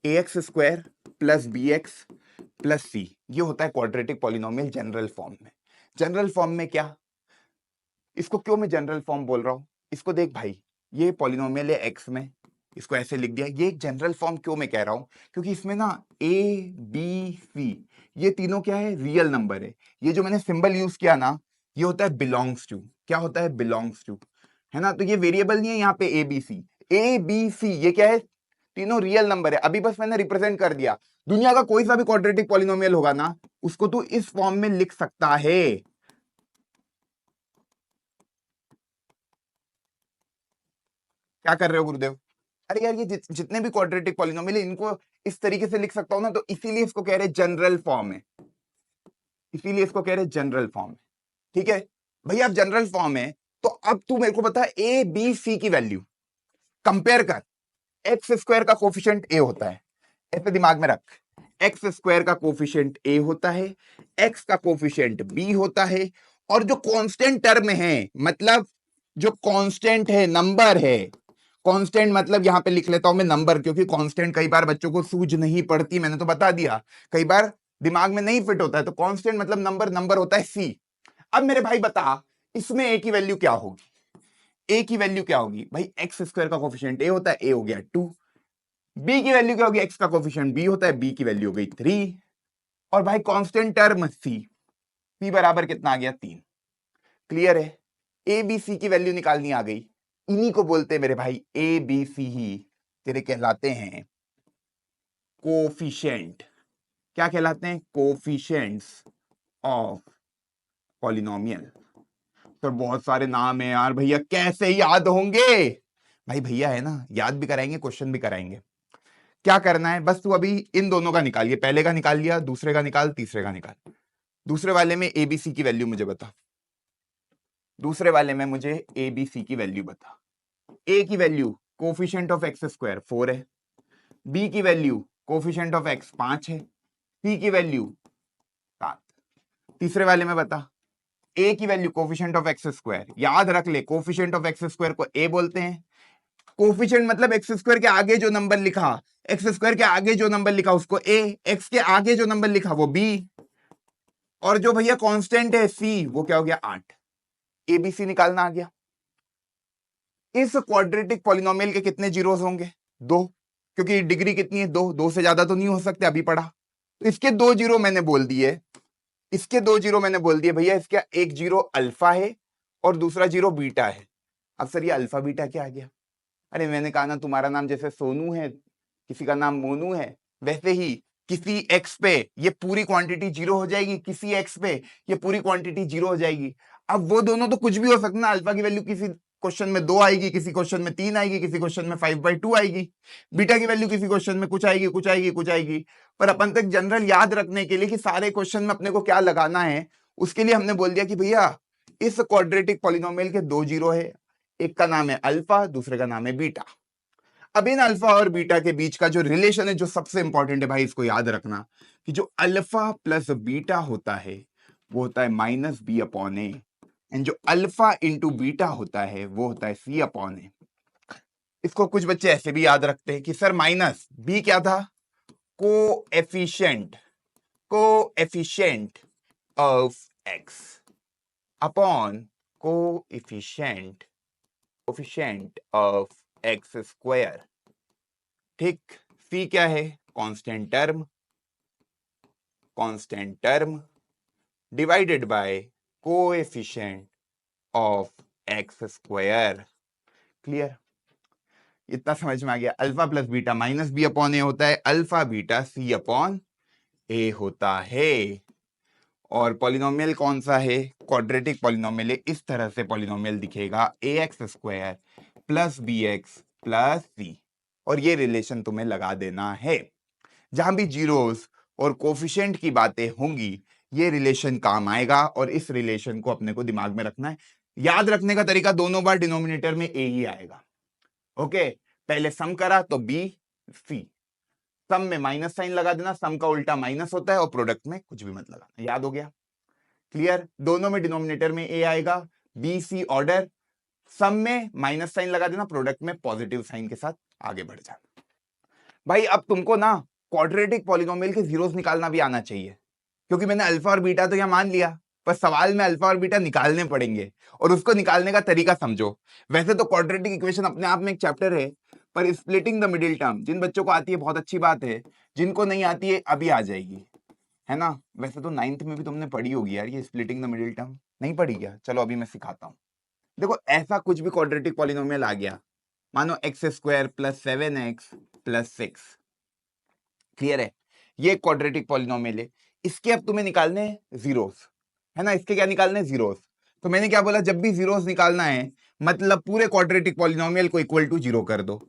A x square plus b x plus c, ये होता है क्वाड्रेटिक पॉलिनोमियल जनरल फॉर्म में। जनरल फॉर्म में क्या? इसको क्यों मैं जनरल फॉर्म बोल रहा हूं, इसको देख भाई, ये पॉलिनोमियल है एक्स में, इसको ऐसे लिख दिया, ये एक जनरल फॉर्म क्यों मैं कह रहा हूं, क्योंकि इसमें ना ए बी सी ये तीनों क्या है, रियल नंबर है। ये जो मैंने सिंबल यूज किया ना, ये होता है बिलोंग्स टू, क्या होता है, बिलोंग्स टू, है ना। तो ये वेरिएबल नहीं है यहाँ पे ए बी सी ये क्या है, तीनों रियल नंबर है। अभी बस मैंने रिप्रेजेंट कर दिया। दुनिया का कोई सा भी क्वाड्रेटिक पॉलिनोमियल होगा ना, उसको तू इस फॉर्म में लिख सकता है। क्या कर रहे हो गुरुदेव? अरे यार, ये जितने भी क्वाड्रेटिक पॉलिनोमियल है, इनको इस तरीके से लिख सकता हूं ना, तो इसीलिए इसको कह रहे जनरल फॉर्म है, इसीलिए इसको कह रहे जनरल फॉर्म है। ठीक है भैया, अब जनरल फॉर्म है, तो अब तू मेरे को बता, ए बी सी की वैल्यू कंपेयर कर। एक्स स्क्वायर का कोफिशिएंट ए होता है, ऐसे दिमाग में रख, एक्स स्क्वायर का कोफिशिएंट ए होता है, एक्स का कोफिशिएंट बी होता है, और जो कांस्टेंट टर्म है, मतलब जो कांस्टेंट है, नंबर है, कांस्टेंट मतलब यहां पे लिख लेता हूं मैं नंबर, क्योंकि कांस्टेंट कई बार बच्चों को सूझ नहीं पड़ती, मैंने तो बता दिया, कई बार दिमाग में नहीं फिट होता है। तो कांस्टेंट मतलब नंबर, नंबर होता है सी। अब मेरे भाई बता, इसमें ए की वैल्यू क्या होगी, ए की वैल्यू क्या होगी भाई, एक्स स्क्वायर का कोफिशिएंट ए होता है, ए हो गया 2, बी की वैल्यू क्या होगी, एक्स का कोफिशिएंट बी होता है, बी की वैल्यू हो गई 3, और भाई कांस्टेंट टर्म सी, सी बराबर कितना आ गया 3। क्लियर है, ए बी सी की वैल्यू निकालनी आ गई। इन्हीं को बोलते हैं मेरे भाई, ए बी सी ही तेरे कहलाते हैं कोफिशिएंट। क्या कहलाते हैं, कोफिशिएंट्स ऑफ पॉलिनोमियल। तो बहुत सारे नाम है यार भैया, कैसे याद होंगे भाई, भैया है ना, याद भी कराएंगे, क्वेश्चन भी कराएंगे। क्या करना है, बस तू अभी इन दोनों का निकालिए, पहले का निकाल लिया, दूसरे का निकाल, तीसरे का निकाल। दूसरे वाले में एबीसी की वैल्यू मुझे बता, दूसरे वाले में मुझे एबीसी की वैल्यू बता। ए की value coefficient of x square 4 है, बी की वैल्यू कोफिशिएंट ऑफ एक्स 5 है, सी की वैल्यू 7। तीसरे वाले में बता, ए की value coefficient of x square, याद रख ले, कोफिशिएंट ऑफ एक्स स्क्वायर को ए बोलते हैं। कोफिशिएंट मतलब एक्स स्क्वायर के आगे जो नंबर लिखा, एक्स स्क्वायर के आगे जो नंबर लिखा उसको ए, एक्स के आगे जो नंबर लिखा वो बी, और जो भैया कांस्टेंट है सी, वो क्या हो गया 8। एबीसी निकालना आ गया। इस क्वाड्रेटिक पॉलिनोमियल के कितने जीरोस होंगे, 2, क्योंकि डिग्री कितनी है 2, 2 से ज्यादा तो नहीं हो सकते, अभी पढ़ा। तो इसके 2 जीरो मैंने बोल दिए, इसके 2 जीरो मैंने बोल दिए भैया, इसका एक जीरो अल्फा है और दूसरा जीरो बीटा है। अब सर ये अल्फा बीटा क्या आ गया, अरे मैंने कहा ना, तुम्हारा नाम जैसे सोनू है, किसी का नाम मोनू है, वैसे ही किसी एक्स पे ये पूरी क्वांटिटी जीरो हो जाएगी, किसी एक्स पे ये पूरी क्वांटिटी जीरो हो जाएगी। अब वो दोनों तो कुछ भी हो सकता है ना, अल्फा की वैल्यू किसी क्वेश्चन में 2 आएगी, किसी क्वेश्चन में 3 आएगी, किसी क्वेश्चन में 5/2 आएगी, बीटा की वैल्यू किसी क्वेश्चन में कुछ आएगी, कुछ आएगी, कुछ आएगी। पर अपन तक जनरल याद रखने के लिए कि सारे क्वेश्चन में अपने को क्या लगाना है, उसके लिए हमने बोल दिया कि भैया इस क्वाड्रेटिक पॉलिनोमियल के 2 जीरो है, एक का नाम है अल्फा, दूसरे का नाम है बीटा। अब इन अल्फा और बीटा के बीच का जो रिलेशन है, जो सबसे इंपॉर्टेंट है भाई, इसको याद रखना कि जो अल्फा प्लस बीटा होता है वो होता है -b/a, एंड जो अल्फा इंटू बीटा होता है वो होता है c/a। इसको कुछ बच्चे ऐसे भी याद रखते हैं कि सर माइनस बी क्या था, coefficient of x upon coefficient of x square. ठीक, सी क्या है, constant term divided by coefficient of x square. Clear, इतना समझ में आ गया। अल्फा प्लस बीटा -b/a होता है, अल्फा बीटा c/a होता है। और पॉलिनोमियल कौन सा है, क्वाड्रेटिक पॉलिनोमियल है। इस तरह से पॉलिनोमियल दिखेगा, ax² plus bx plus c, और ये रिलेशन तुम्हें लगा देना है। जहां भी जीरोस और कोफिशिएंट की बातें होंगी, ये रिलेशन काम आएगा, और इस रिलेशन को अपने को दिमाग में रखना है। याद रखने का तरीका, दोनों बार डिनोमिनेटर में ए ही आएगा। ओके, पहले सम करा तो बी सी, सम में माइनस साइन लगा देना, सम का उल्टा माइनस होता है, और प्रोडक्ट में कुछ भी मत लगाना। याद हो गया, क्लियर। दोनों में डिनोमिनेटर में ए आएगा, बी सी ऑर्डर, सम में माइनस साइन लगा देना, प्रोडक्ट में पॉजिटिव साइन के साथ आगे बढ़ जाना। भाई अब तुमको ना क्वाड्रेटिक पॉलिनोमियल के जीरोस निकालना भी आना चाहिए, क्योंकि मैंने अल्फा और बीटा तो यहां मान लिया, पर सवाल में अल्फा और बीटा निकालने पड़ेंगे और उसको निकालने का तरीका समझो। वैसे तो क्वाड्रेटिक इक्वेशन अपने आप में एक चैप्टर है, पर स्प्लिटिंग द मिडिल टर्म जिन बच्चों को आती है बहुत अच्छी बात है, जिनको नहीं आती है अभी आ जाएगी, है ना। वैसे तो 9th में भी तुमने पढ़ी होगी यार ये स्प्लिटिंग द मिडिल टर्म, नहीं पढ़ी क्या? चलो अभी मैं सिखाता हूँ। देखो ऐसा कुछ भी क्वाड्रेटिक पॉलिनोमियल आ गया, मानो x² + 7x + 6, क्लियर है, ये क्वाड्रेटिक पॉलिनोमियल है। इसके अब तुम्हें निकालने जीरोस, है ना, इसके क्या निकालने जीरोस। तो मैंने क्या बोला, जब भी जीरोस निकालना है मतलब पूरे क्वाड्रेटिक पॉलिनोमियल को इक्वल टू 0 कर दो।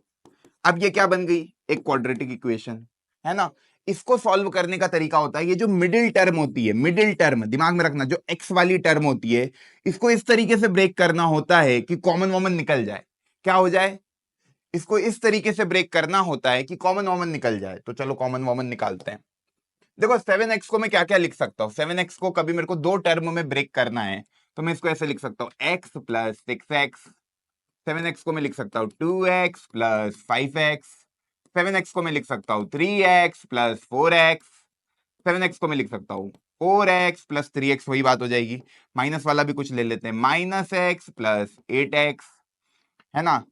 अब ये क्या बन गई, एक क्वाड्रेटिक इक्वेशन, है ना। इसको सॉल्व करने का तरीका होता है, ये जो मिडिल टर्म होती है, मिडिल टर्म दिमाग में रखना, जो एक्स वाली टर्म होती है, इसको इस तरीके से ब्रेक करना होता है कि कॉमन वॉमन निकल जाए। क्या हो जाए, इसको इस तरीके से ब्रेक करना होता है कि कॉमन वॉमन निकल जाए। तो चलो कॉमन वॉमन निकालते हैं। देखो 7x को मैं क्या क्या लिख सकता हूँ, 7x को कभी मेरे को दो टर्म में ब्रेक करना है तो मैं इसको ऐसे लिख सकता हूँ, x + 6x। 7x को मैं लिख सकता हूँ 2x + 5x। 7x को मैं लिख सकता हूँ 3x + 4x। 7x को मैं लिख सकता हूँ 4x + 3x, वही बात हो जाएगी। माइनस वाला भी कुछ ले लेते हैं, -x + 8x, है ना।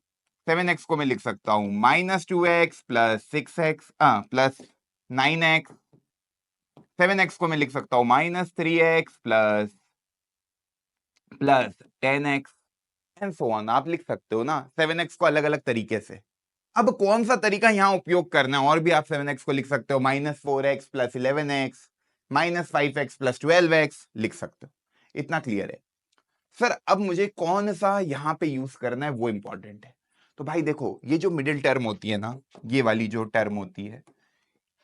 7x को मैं लिख सकता हूँ -2x + 6x + 9x। 7x को मैं लिख सकता हूँ -3x + 10x and so on. आप लिख सकते हो ना 7x को अलग अलग तरीके से। अब कौन सा तरीका यहाँ उपयोग करना है, और भी आप 7x को लिख सकते हो -4x + 11x, -5x + 12x लिख सकते हो। इतना क्लियर है सर। अब मुझे कौन सा यहाँ पे यूज करना है वो इंपॉर्टेंट है। तो भाई देखो ये जो मिडिल टर्म होती है ना, ये वाली जो टर्म होती है,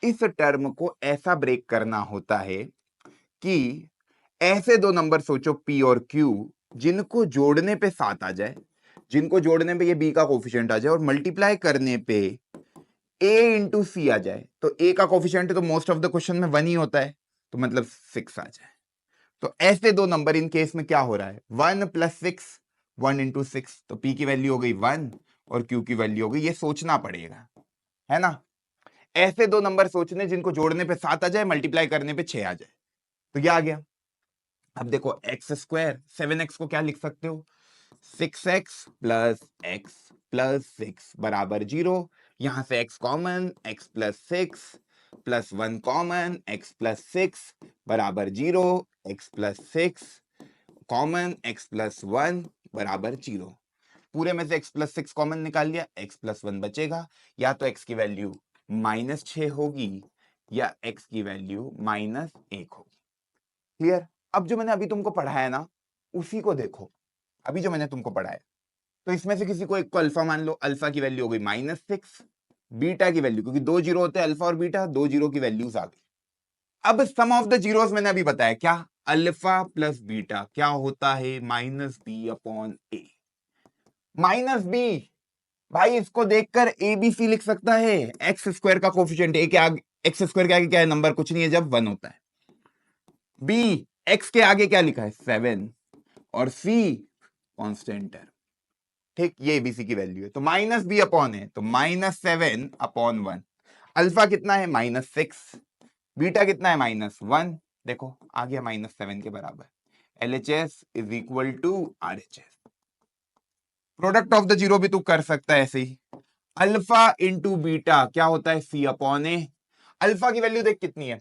इस टर्म को ऐसा ब्रेक करना होता है कि ऐसे दो नंबर सोचो p और q, जिनको जोड़ने पे 7 आ जाए, जिनको जोड़ने पे ये b का कोफिशिएंट आ जाए और मल्टीप्लाई करने पे a × c आ जाए। तो a का कोफिशिएंट तो मोस्ट ऑफ द क्वेश्चन में 1 ही होता है, तो मतलब 6 आ जाए। तो ऐसे दो नंबर इन केस में क्या हो रहा है, 1 + 6, 1 × 6, तो p की वैल्यू हो गई 1 और q की वैल्यू हो गई, ये सोचना पड़ेगा, है ना। ऐसे दो नंबर सोचने जिनको जोड़ने पे 7 आ जाए, मल्टीप्लाई करने पे 6 आ जाए, तो ये आ गया। अब देखो x², 7x को क्या लिख सकते हो, 6x + x + 6 = 0। यहां से x common, x + 6 + 1 common, x + 6 = 0, x + 6 common, x + 1 = 0। पूरे में से x + 6 कॉमन निकाल लिया, x + 1 बचेगा। या तो x की वैल्यू -6 होगी या x की वैल्यू -1 होगी। क्लियर। अब जो मैंने अभी तुमको पढ़ाया ना, उसी को देखो, अभी जो मैंने तुमको पढ़ाया, तो इसमें से किसी को एक को अल्फा मान लो, अल्फा की वैल्यू हो गई -6, बीटा की वैल्यू, क्योंकि 2 जीरो होते हैं अल्फा और बीटा, 2 जीरो की वैल्यूज आ गई। अब सम ऑफ द जीरोस मैंने अभी बताया, क्या, अल्फा प्लस बीटा क्या होता है, -b/a। -b, भाई इसको देखकर ए बी सी लिख सकता है। x² का कोफिशिएंट a के आगे, x² के आगे क्या है, नंबर कुछ नहीं है जब 1 होता है। b, x के आगे क्या लिखा है 7, और c कांस्टेंट है, ठीक, ये एबीसी की वैल्यू है। तो -b/a है, तो -7/1। अल्फा कितना है -6, बीटा कितना है -1, देखो आ गया -7 के बराबर। LHS = RHS। Product of the zero भी तू कर सकता है ऐसे ही। अल्फा इंटू बीटा क्या होता है, c/a। अल्फा की वैल्यू देख कितनी है,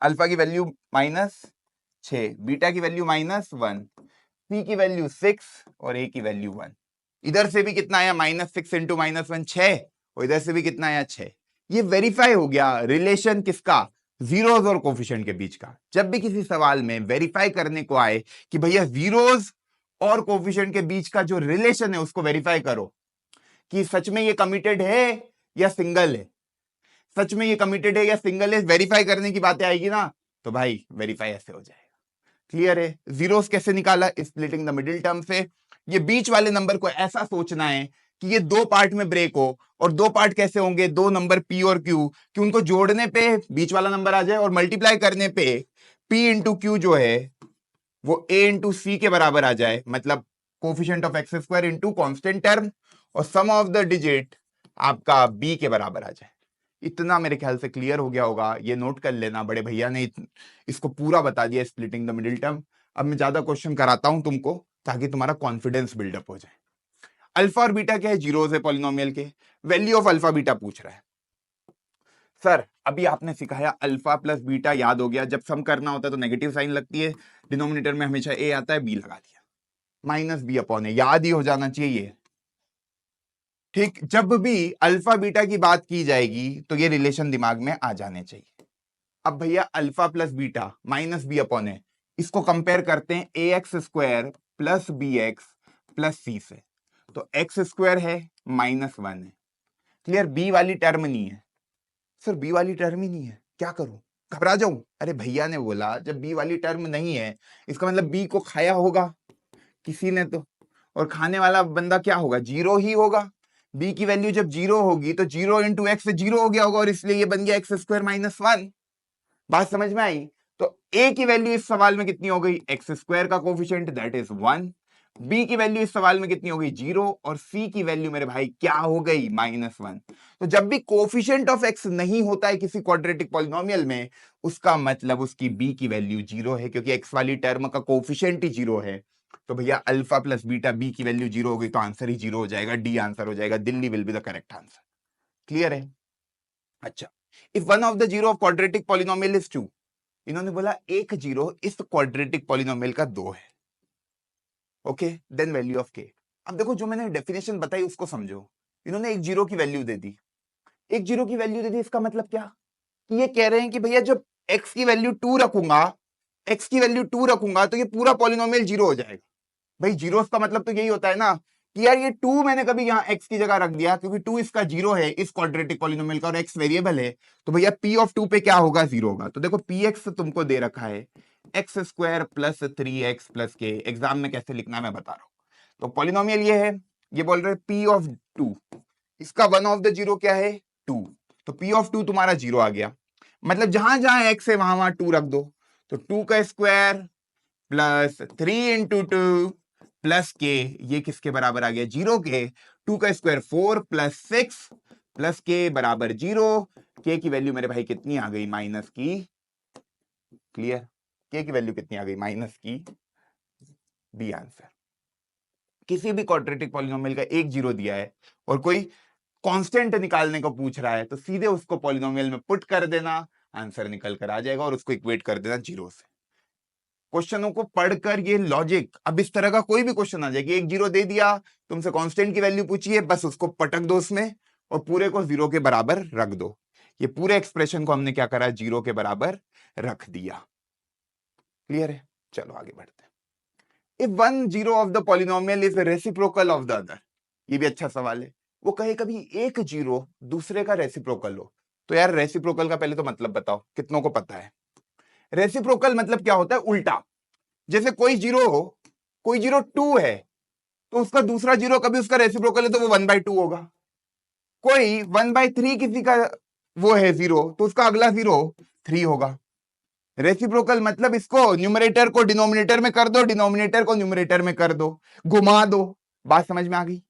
अल्फा की वैल्यू -6, बीटा की वैल्यू -1, c की वैल्यू 6 और a की वैल्यू 1। इधर से भी कितना आया, -6 इंटू -1 6, और इधर से भी कितना आया 6। ये वेरीफाई हो गया रिलेशन किसका, जीरोस और कोफिशिएंट के बीच का। जब भी किसी सवाल में वेरीफाई करने को आए कि भैया जीरोस और कोफिशिएंट के बीच का जो रिलेशन है उसको वेरीफाई करो कि सच में ये कमिटेड है या सिंगल है, सच में ये कमिटेड है या सिंगल है, वेरीफाई करने की बातें आएगी ना, तो भाई वेरीफाई ऐसे हो जाएगा। क्लियर है। जीरोस कैसे निकाला, स्प्लिटिंग द मिडिल टर्म से। ये बीच वाले नंबर को ऐसा सोचना है कि ये दो पार्ट में ब्रेक हो, और दो पार्ट कैसे होंगे, दो नंबर p और q, कि उनको जोड़ने पे बीच वाला नंबर आ जाए और मल्टीप्लाई करने पे p × q जो है वो a × c के बराबर आ जाए, मतलब coefficient of x² into constant term, और सम ऑफ द डिजिट आपका b के बराबर आ जाए। इतना मेरे ख्याल से क्लियर हो गया होगा, ये नोट कर लेना, बड़े भैया ने इसको पूरा बता दिया, स्प्लिटिंग द मिडिल टर्म। अब मैं ज्यादा क्वेश्चन कराता हूं तुमको ताकि तुम्हारा कॉन्फिडेंस बिल्डअप हो जाए। अल्फा और बीटा क्या है, जीरोस है पॉलिनोमियल के, वैल्यू ऑफ अल्फा बीटा पूछ रहा है। सर अभी आपने सिखाया अल्फा प्लस बीटा, याद हो गया, जब सम करना होता है तो नेगेटिव साइन लगती है, डिनोमिनेटर में हमेशा ए आता है, बी लगा दिया, माइनस बी अपॉन ए, याद ही हो जाना चाहिए। ठीक, जब भी अल्फा बीटा की बात की जाएगी तो ये रिलेशन दिमाग में आ जाने चाहिए। अब भैया alpha plus beta minus b upon a, इसको कंपेयर करते हैं a x square plus b x plus c से, तो एक्स स्क्वायर है -1 है, क्लियर। बी वाली टर्म नहीं है, सर बी वाली टर्म ही नहीं है, क्या करूं, घबरा जाऊं? अरे भैया ने बोला जब बी वाली टर्म नहीं है, इसका मतलब बी को खाया होगा किसी ने तो, और खाने वाला बंदा क्या होगा, जीरो ही होगा। बी की वैल्यू जब जीरो होगी तो जीरो इंटू एक्स जीरो हो गया होगा, और इसलिए ये बन गया एक्स स्क्वायर -1। बात समझ में आई? तो ए की वैल्यू इस सवाल में कितनी हो गई, एक्स स्क्वायर का कोफिशिएंट दैट इज 1, बी की वैल्यू इस सवाल में कितनी हो गई, 0, और सी की वैल्यू मेरे भाई क्या हो गई, -1। तो जब भी कोफिशिएंट ऑफ एक्स नहीं होता है किसी क्वाड्रेटिक पॉलिनोमियल में, उसका मतलब उसकी बी की वैल्यू 0 है, क्योंकि एक्स वाली टर्म का कोफिशिएंट ही 0 है। तो भैया अल्फा प्लस बीटा, बी की वैल्यू 0 हो गई तो आंसर ही 0 हो जाएगा, डी आंसर हो जाएगा, Delhi will be the correct answer. Clear है? अच्छा, if one of the zero of quadratic polynomial is 2, इन्होंने बोला एक जीरो इस क्वाड्रेटिक पॉलिनोमियल का 2 है, ओके, देन वैल्यू ऑफ के। अब देखो जो मैंने डेफिनेशन बताई उसको समझो, इन्होंने एक जीरो की वैल्यू दे दी, एक जीरो की वैल्यू दे दी, इसका मतलब क्या, कि ये कह रहे हैं कि भैया जब x की वैल्यू 2 रखूंगा, x की वैल्यू 2 रखूंगा तो ये पूरा पॉलिनोमियल जीरो हो जाएगा। भाई जीरो का मतलब तो यही होता है ना कि यार ये 2 मैंने कभी यहाँ x की जगह रख दिया, क्योंकि 2 इसका जीरो है इस क्वाड्रेटिक पॉलिनोमियल का, और x वेरिएबल है, तो भैया p ऑफ 2 पे क्या होगा, जीरो होगा। तो देखो px तुमको दे रखा है x square plus 3x plus के, एग्जाम में कैसे लिखना मैं बता रहा हूं। तो पॉलिनोमियल ये है, ये बोल रहे p ऑफ 2, इसका वन ऑफ द जीरो क्या है, 2, तो p ऑफ 2 तुम्हारा जीरो आ गया, मतलब जहां जहां x है वहां वहां 2 रख दो, तो 2 का स्क्वायर प्लस 3 इंटू 2 प्लस के, ये किसके बराबर आ गया, जीरो के, 2 का स्क्वायर 4 प्लस 6 प्लस के बराबर 0, के की वैल्यू मेरे भाई कितनी आ गई, माइनस की, क्लियर, के की वैल्यू कितनी आ गई, माइनस की, बी आंसर। किसी भी क्वाड्रेटिक पॉलिनोमियल का एक जीरो दिया है और कोई कांस्टेंट निकालने को पूछ रहा है, तो सीधे उसको पॉलिनोमियल में पुट कर देना, आंसर निकल कर आ जाएगा, और उसको इक्वेट कर देना जीरो से। क्वेश्चनों को पढ़कर ये लॉजिक, अब इस तरह का कोई भी क्वेश्चन आ जाए कि एक जीरो दे दिया, तुमसे कांस्टेंट की वैल्यू पूछी है, बस उसको पटक दो उसमें और पूरे को जीरो के बराबर रख दो। ये पूरे एक्सप्रेशन को हमने क्या करा, जीरो के बराबर रख दिया। क्लियर है? चलो आगे बढ़ते हैं। If one zero of the polynomial is reciprocal of the other, ये भी अच्छा सवाल है। वो कहे कभी एक जीरो दूसरे का रेसिप्रोकल हो, तो यार रेसिप्रोकल का पहले तो मतलब बताओ, कितनों को पता है? रेसिप्रोकल मतलब क्या होता है, उल्टा। जैसे कोई जीरो 2 है तो उसका दूसरा जीरो कभी उसका रेसिप्रोकल है तो वो 1/2 होगा। कोई 1/3 किसी का वो है जीरो, तो उसका अगला जीरो 3 होगा। रेसिप्रोकल मतलब इसको न्यूमरेटर को डिनोमिनेटर में कर दो, डिनोमिनेटर को न्यूमरेटर में कर दो, घुमा दो। बात समझ में आ गई?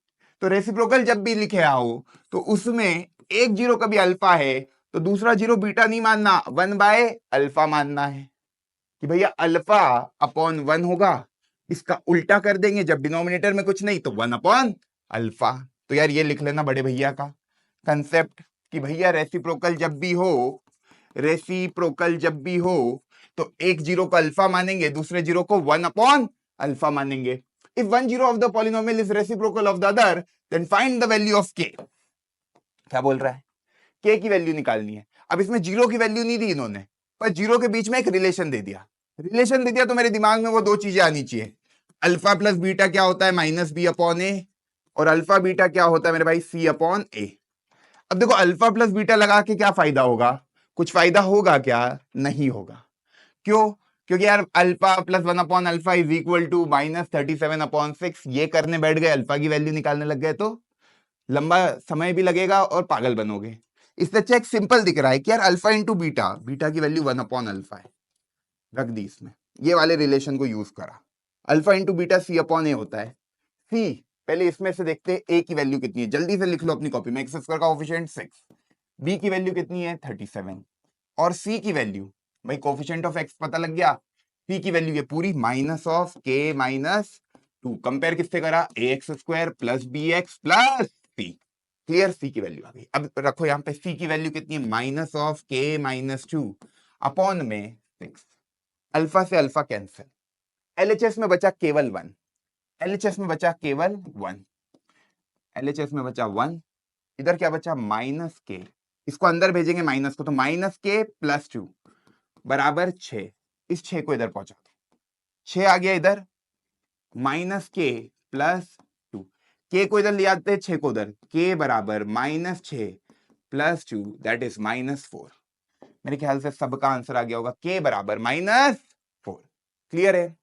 तो रेसिप्रोकल जब भी लिखे आओ तो उसमें एक जीरो कभी अल्फा है तो दूसरा जीरो बीटा नहीं मानना, 1/अल्फा मानना है, कि भैया अल्फा अपॉन 1 होगा, इसका उल्टा कर देंगे जब डिनोमिनेटर में कुछ नहीं तो 1/अल्फा। तो यार ये लिख लेना बड़े भैया का कंसेप्ट, कि भैया रेसिप्रोकल जब भी हो, रेसिप्रोकल जब भी हो तो एक जीरो को अल्फा मानेंगे, दूसरे जीरो को 1/अल्फा मानेंगे। If one zero of the polynomial is reciprocal of the other than find the value of के। क्या बोल रहा है? के की वैल्यू निकालनी है। अब इसमें जीरो की वैल्यू नहीं दी इन्होंने, पर जीरो के बीच में एक रिलेशन दे दिया। रिलेशन दे दिया तो मेरे दिमाग में वो दो चीजें आनी चाहिए, अल्फा प्लस बीटा क्या होता है, माइनस बी अपॉन ए, और अल्फा बीटा क्या होता है मेरे भाई, सी अपॉन ए। अब देखो अल्फा प्लस बीटा लगा के क्या फायदा होगा, कुछ फायदा होगा क्या, नहीं होगा। क्यों? क्योंकि यार अल्फा प्लस 1/अल्फा इज इक्वल टू -37/6, ये करने बैठ गए, अल्फा की वैल्यू निकालने लग गए तो लंबा समय भी लगेगा और पागल बनोगे। इससे अच्छा एक सिंपल दिख रहा है कि यार अल्फा इंटू बीटा, बीटा की वैल्यू 1/अल्फा है, रख दी इसमें, ये वाले रिलेशन को यूज करा। Alpha into beta c upon a होता है। सी पहले इसमें से देखते हैं ए की वैल्यू कितनी है, जल्दी से लिख लो अपनी कॉपी में, एक्स स्क्वायर का कोएफिशिएंट 6, बी की वैल्यू कितनी है 37 और सी की वैल्यू भाई कोफिशिएंट ऑफ एक्स पता लग गया, सी की वैल्यू ये पूरी minus of k minus 2, compare किससे करा a x square plus b x plus c, clear, c की वैल्यू आ गई। अब रखो यहाँ पे सी की वैल्यू कितनी है minus of k minus 2 upon में 6, अल्फा से अल्फा कैंसिल, एलएचएस में बचा केवल 1, एलएचएस में बचा केवल 1, एलएचएस में बचा 1, इधर क्या बचा माइनस के, इसको अंदर भेजेंगे माइनस को, तो माइनस के प्लस 2 बराबर 6, इस 6 को इधर पहुंचा दो, 6 आ गया इधर, माइनस के प्लस 2, के को इधर ले आते हैं 6 को उधर, के बराबर माइनस 6 प्लस 2 दैट इज -4। मेरे ख्याल से सबका आंसर आ गया होगा, के बराबर -4, क्लियर है।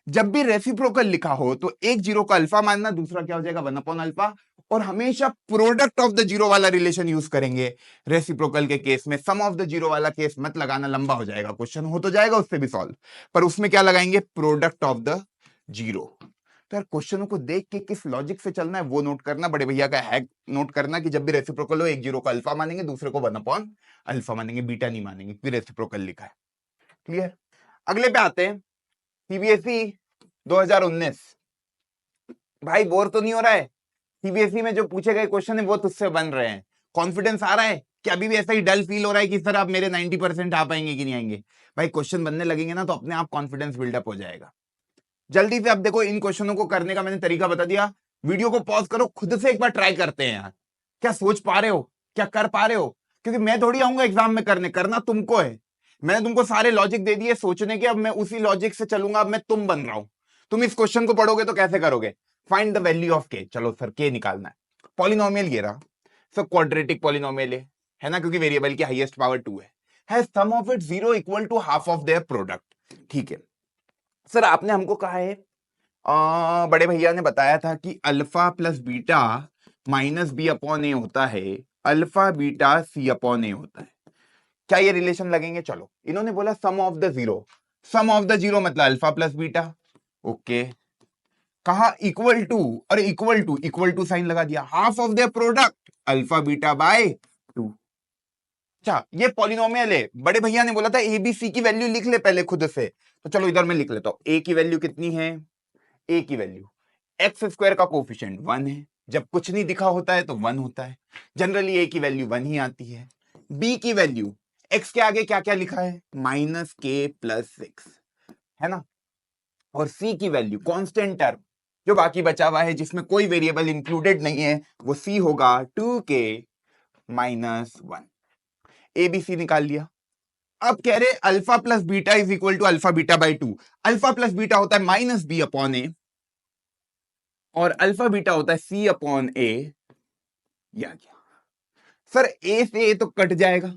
जब भी रेसिप्रोकल लिखा हो तो एक जीरो का अल्फा मानना, दूसरा क्या हो जाएगा 1 अपॉन अल्फा, और हमेशा प्रोडक्ट ऑफ द जीरो वाला रिलेशन यूज करेंगे रेसिप्रोकल के केस में। सम ऑफ द जीरो वाला केस मत लगाना, लंबा हो जाएगा, क्वेश्चन हो तो जाएगा उससे भी सॉल्व, पर उसमें क्या लगाएंगे प्रोडक्ट ऑफ द जीरो। तो यार क्वेश्चनों को देख के किस लॉजिक से चलना है वो नोट करना, बड़े भैया का हैक नोट करना कि जब भी रेसिप्रोकल हो एक जीरो का अल्फा मानेंगे, दूसरे को 1 अपॉन अल्फा मानेंगे, बीटा नहीं मानेंगे क्योंकि रेसिप्रोकल लिखा है, क्लियर। अगले पे आते हैं, सीबीएसई 2019, भाई बोर तो नहीं हो रहा है? सीबीएसई में जो पूछे गए क्वेश्चन है वो तुझसे बन रहे हैं, कॉन्फिडेंस आ रहा है कि अभी भी ऐसा ही डल फील हो रहा है कि सर आप मेरे 90% आ पाएंगे कि नहीं आएंगे? भाई क्वेश्चन बनने लगेंगे ना तो अपने आप कॉन्फिडेंस बिल्डअप हो जाएगा। जल्दी से अब देखो इन क्वेश्चनों को करने का मैंने तरीका बता दिया, वीडियो को पॉज करो, खुद से एक बार ट्राई करते हैं यार, क्या सोच पा रहे हो, क्या कर पा रहे हो? क्योंकि मैं थोड़ी आऊंगा एग्जाम में करने, करना तुमको है। मैंने तुमको सारे लॉजिक दे दिए सोचने के, अब मैं उसी लॉजिक से चलूंगा, अब मैं तुम बन रहा हूं। तुम इस क्वेश्चन को पढ़ोगे तो कैसे करोगे, फाइंड द वैल्यू ऑफ के, चलो सर के निकालना है, पॉलिनोमियल ये रहा सर, क्वाड्रेटिक पॉलिनोमियल है ना, क्योंकि वेरिएबल की हाईएस्ट पावर 2 है sum of it 0 equal to half of their product, ठीक है। सर आपने हमको कहा है, बड़े भैया ने बताया था कि alpha plus beta minus b upon a होता है, alpha beta c upon a होता है, क्या ये रिलेशन लगेंगे? चलो, इन्होंने बोला sum of the zero, sum of the zero मतलब अल्फा प्लस बीटा, ओके, कहा इक्वल टू, और इक्वल टू साइन लगा दिया, half of the product alpha beta by 2। अच्छा ये पॉलिनोमियल है, बड़े भैया ने बोला था ए बी सी की वैल्यू लिख ले पहले खुद से, तो चलो इधर मैं लिख लेता हूं, ए की वैल्यू कितनी है, ए की वैल्यू एक्स स्क्वायर का कोफिशिएंट 1 है, जब कुछ नहीं दिखा होता है तो 1 होता है, जनरली ए की वैल्यू 1 ही आती है। बी की वैल्यू एक्स के आगे क्या क्या लिखा है माइनस के प्लस 6, है ना, और सी की वैल्यू कांस्टेंट टर्म जो बाकी बचा हुआ है जिसमें कोई वेरिएबल इंक्लूडेड नहीं है वो सी होगा 2k minus 1, A B C निकाल लिया। अब कह रहे alpha plus beta is equal to alpha beta by 2, alpha plus beta होता है माइनस बी अपॉन ए और अल्फा बीटा होता है सी अपॉन ए, या क्या सर ए से ए तो कट जाएगा,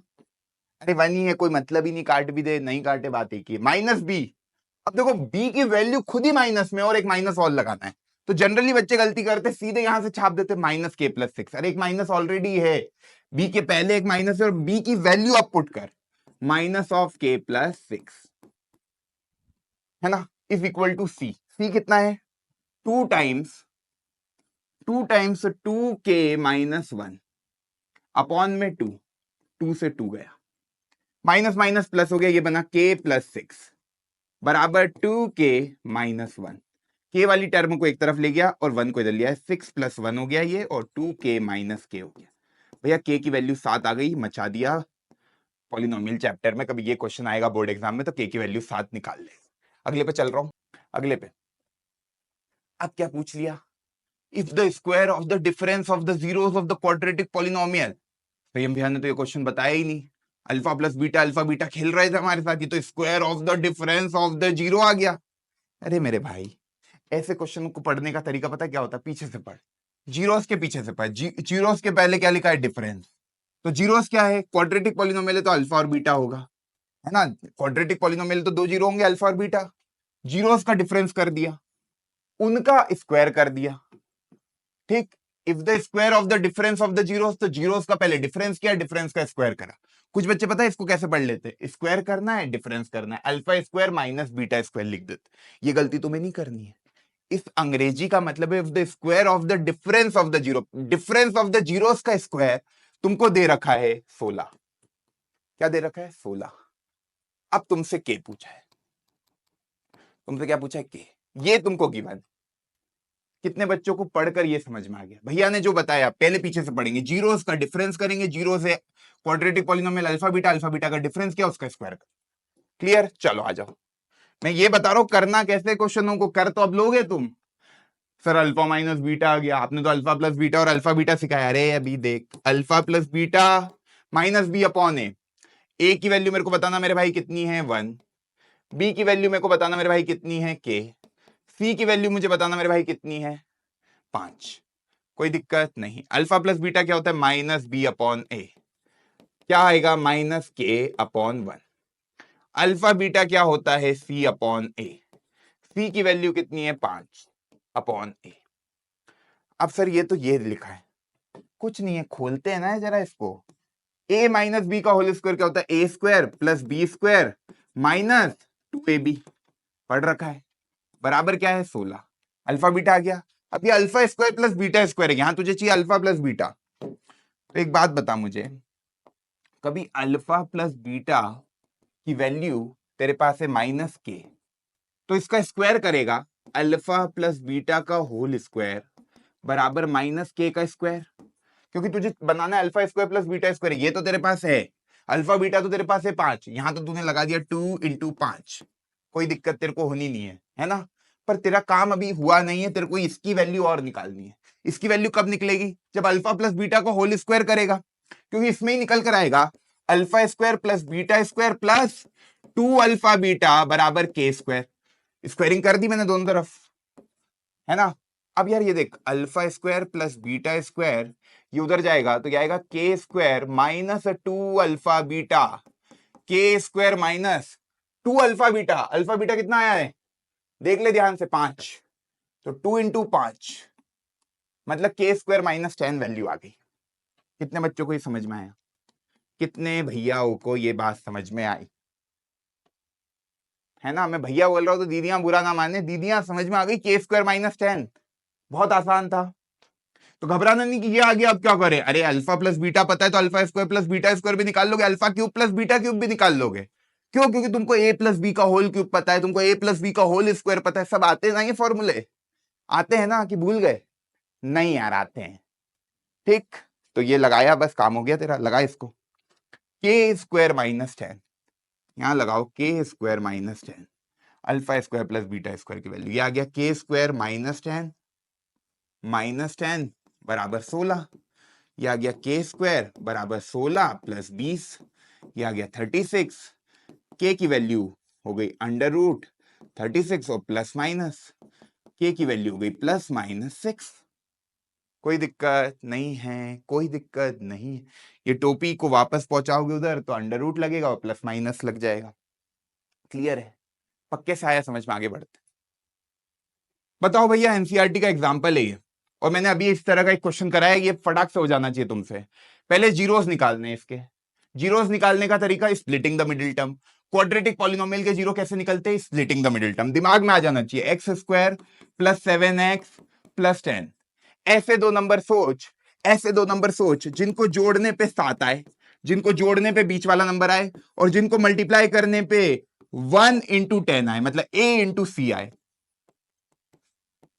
अरे वन ही है कोई मतलब ही नहीं, काट भी दे नहीं काटे बात एक ही, माइनस बी। अब देखो बी की वैल्यू खुद ही माइनस में और एक माइनस और लगाना है, तो जनरली बच्चे गलती करते सीधे यहां से छाप देते माइनस के प्लस 6, अरे एक माइनस ऑलरेडी है, बी के पहले एक माइनस है और बी की वैल्यू आप पुट कर माइनस ऑफ के प्लस 6, है ना, इज इक्वल टू सी, सी कितना है 2 टाइम्स 2k माइनस 1 अपॉन में 2, 2 से 2 गया, माइनस माइनस प्लस हो गया, ये बना k प्लस 6 बराबर 2k माइनस 1, के वाली टर्म को एक तरफ ले गया और 1 को इधर लिया है, 6 प्लस 1 हो गया ये और 2k माइनस k हो गया। भैया k की वैल्यू 7 आ गई, मचा दिया पॉलिनोमियल चैप्टर में, कभी ये क्वेश्चन आएगा बोर्ड एग्जाम में तो k की वैल्यू 7 निकाल ले। अगले पे चल रहा हूं, अगले पे अब क्या पूछ लिया, if the square of the difference of the zeros of the quadratic polynomial, भैया ने तो ये क्वेश्चन बताया ही नहीं, अल्फा प्लस बीटा खेल रहे थे हमारे साथ, ये तो square of the difference of the zero आ गया। अरे मेरे भाई ऐसे क्वेश्चन को पढ़ने का तरीका पता क्या होता है, पीछे से पढ़, जीरोस के पीछे से पढ़, जीरोस के पहले क्या लिखा है डिफरेंस, तो जीरोस क्या है क्वाड्रेटिक पॉलिनोमियल है तो अल्फा और बीटा होगा, है ना, क्वाड्रेटिक पॉलिनोमियल तो 2 जीरो होंगे अल्फा और बीटा, जीरोस का डिफरेंस कर दिया, उनका स्क्वायर कर दिया, ठीक, if the square of the difference of the zeros, तो जीरोस का पहले डिफरेंस किया, डिफरेंस का स्क्वायर करा। कुछ बच्चे पता है इसको कैसे पढ़ लेते, स्क्वायर करना है डिफरेंस करना है, alpha square minus beta square लिख देते, ये गलती तुम्हें नहीं करनी है। इस अंग्रेजी का मतलब है if the square of the difference of the zero, difference of the zeros का स्क्वायर, तुमको दे रखा है 16। क्या दे रखा है? 16। अब तुमसे के पूछा है, तुमसे क्या पूछा है? के। ये तुमको गिवन। कितने बच्चों को पढ़कर ये समझ में आ गया? भैया ने जो बताया पहले पीछे से पढ़ेंगे, जीरोस का डिफरेंस करेंगे, जीरो से quadratic polynomial alpha beta, alpha beta का डिफरेंस क्या, उसका स्क्वायर। क्लियर? चलो आ जाओ। मैं ये बता रहा हूं करना कैसे क्वेश्चनों को, कर तो अब लोगे तुम। सर अल्फा माइनस बीटा आ गया, आपने तो अल्फा प्लस बीटा और अल्फा बीटा सिखाया। अरे अभी देख, alpha plus beta minus b upon a की वैल्यू मेरे को बताना मेरे भाई कितनी है 1, बी की वैल्यू मेरे को बताना मेरे भाई कितनी है के, सी की वैल्यू मुझे बताना मेरे भाई कितनी है 5। कोई दिक्कत नहीं। अल्फा प्लस बीटा क्या होता है? माइनस बी अपॉन ए। क्या आएगा? माइनस के अपॉन 1। अल्फा बीटा क्या होता है? सी अपॉन ए। सी की वैल्यू कितनी है? 5 अपॉन ए। अब सर ये तो ये लिखा है, कुछ नहीं है, खोलते हैं ना जरा इसको। ए माइनस बी का होल स्क्वायर क्या होता है? A square plus b square minus 2ab। पढ़ रखा है। बराबर क्या है? 16। अल्फा बीटा आ गया। अब ये alpha square plus beta square है, यहां तुझे चाहिए अल्फा प्लस बीटा। तो एक बात बता मुझे, कभी अल्फा प्लस बीटा की वैल्यू तेरे पास है माइनस के, तो इसका स्क्वायर करेगा अल्फा प्लस बीटा का होल स्क्वायर बराबर माइनस के का स्क्वायर, क्योंकि तुझे बनाना है alpha square plus beta square. ये तो तेरे पास है अल्फा बीटा, तो तेरे पास है 5, यहां तो तूने लगा दिया 2 इंटू 5। कोई दिक्कत तेरे को होनी नहीं है ना? पर तेरा काम अभी हुआ नहीं है, तेरे को इसकी वैल्यू और निकालनी है। इसकी वैल्यू कब निकलेगी? जब अल्फा प्लस बीटा को होल स्क्वायर करेगा, क्योंकि इसमें ही निकल कर आएगा alpha square plus beta square plus 2 alpha beta बराबर के स्क्वायर। स्क्वायरिंग कर दी मैंने दोनों तरफ, है ना? अब यार ये देख, alpha square plus beta square ये उधर जाएगा तो क्या आएगा? के स्क्वायर माइनस 2 अल्फा बीटा, के square minus 2 alpha beta. Alpha beta कितना आया है? देख ले ध्यान से, 5। तो 2 इंटू 5 मतलब के स्क्वायर माइनस 10 वैल्यू आ गई। कितने बच्चों को ये समझ में आया? कितने भैयाओं को ये बात समझ में आई? है ना? मैं भैया बोल रहा हूं तो दीदियां बुरा ना माने, दीदियां समझ में आ गई। के स्क्वायर माइनस 10 बहुत आसान था, तो घबराना नहीं कि ये आ गया अब क्या करें। अरे अल्फा प्लस बीटा पता है तो alpha square plus beta square भी निकाल लोगे, alpha cube plus beta cube भी निकाल लोगे। क्यों? क्योंकि तुमको ए प्लस बी का होल क्यूब पता है, तुमको ए प्लस बी का होल स्क्वायर पता है। सब आते ना ये फॉर्मूले? आते हैं ना कि भूल गए? नहीं यार, आते हैं। ठीक, तो ये लगाया, बस काम हो गया तेरा। लगा इसको, के स्क्वायर माइनस 10, यहां लगाओ के square minus 10, alpha square plus beta square की वैल्यू ये आ गया के स्क्वायर माइनस 10 बराबर 16। ये आ गया के स्क्वायर बराबर 16 प्लस 20, ये आ गया 36। के की वैल्यू हो गई अंडर रूट 36 और प्लस माइनस के की वैल्यू हो गई प्लस माइनस 6। कोई दिक्कत नहीं है, कोई दिक्कत नहीं। ये टोपी को वापस पहुंचाओगे उधर तो अंडर रूट लगेगा और प्लस माइनस लग जाएगा। क्लियर है? पक्के से आया समझ में? आगे बढ़ते। बताओ भैया, एनसीईआरटी का एग्जाम्पल है ये, और मैंने अभी इस तरह का एक क्वेश्चन कराया, ये फटाक से हो जाना चाहिए तुमसे। पहले जीरोस निकालने, इसके जीरोस निकालने का तरीका splitting the middle term. Quadratic polynomial के जीरो कैसे निकलते हैं? Splitting the middle term. दिमाग में आ जाना चाहिए, x square plus 7x plus 10। ऐसे दो नंबर सोच, ऐसे दो नंबर सोच जिनको जोड़ने पे 7 आए, जिनको जोड़ने पे बीच वाला नंबर आए, और जिनको मल्टीप्लाई करने पे 1 इंटू 10 आए, मतलब a इंटू सी आए।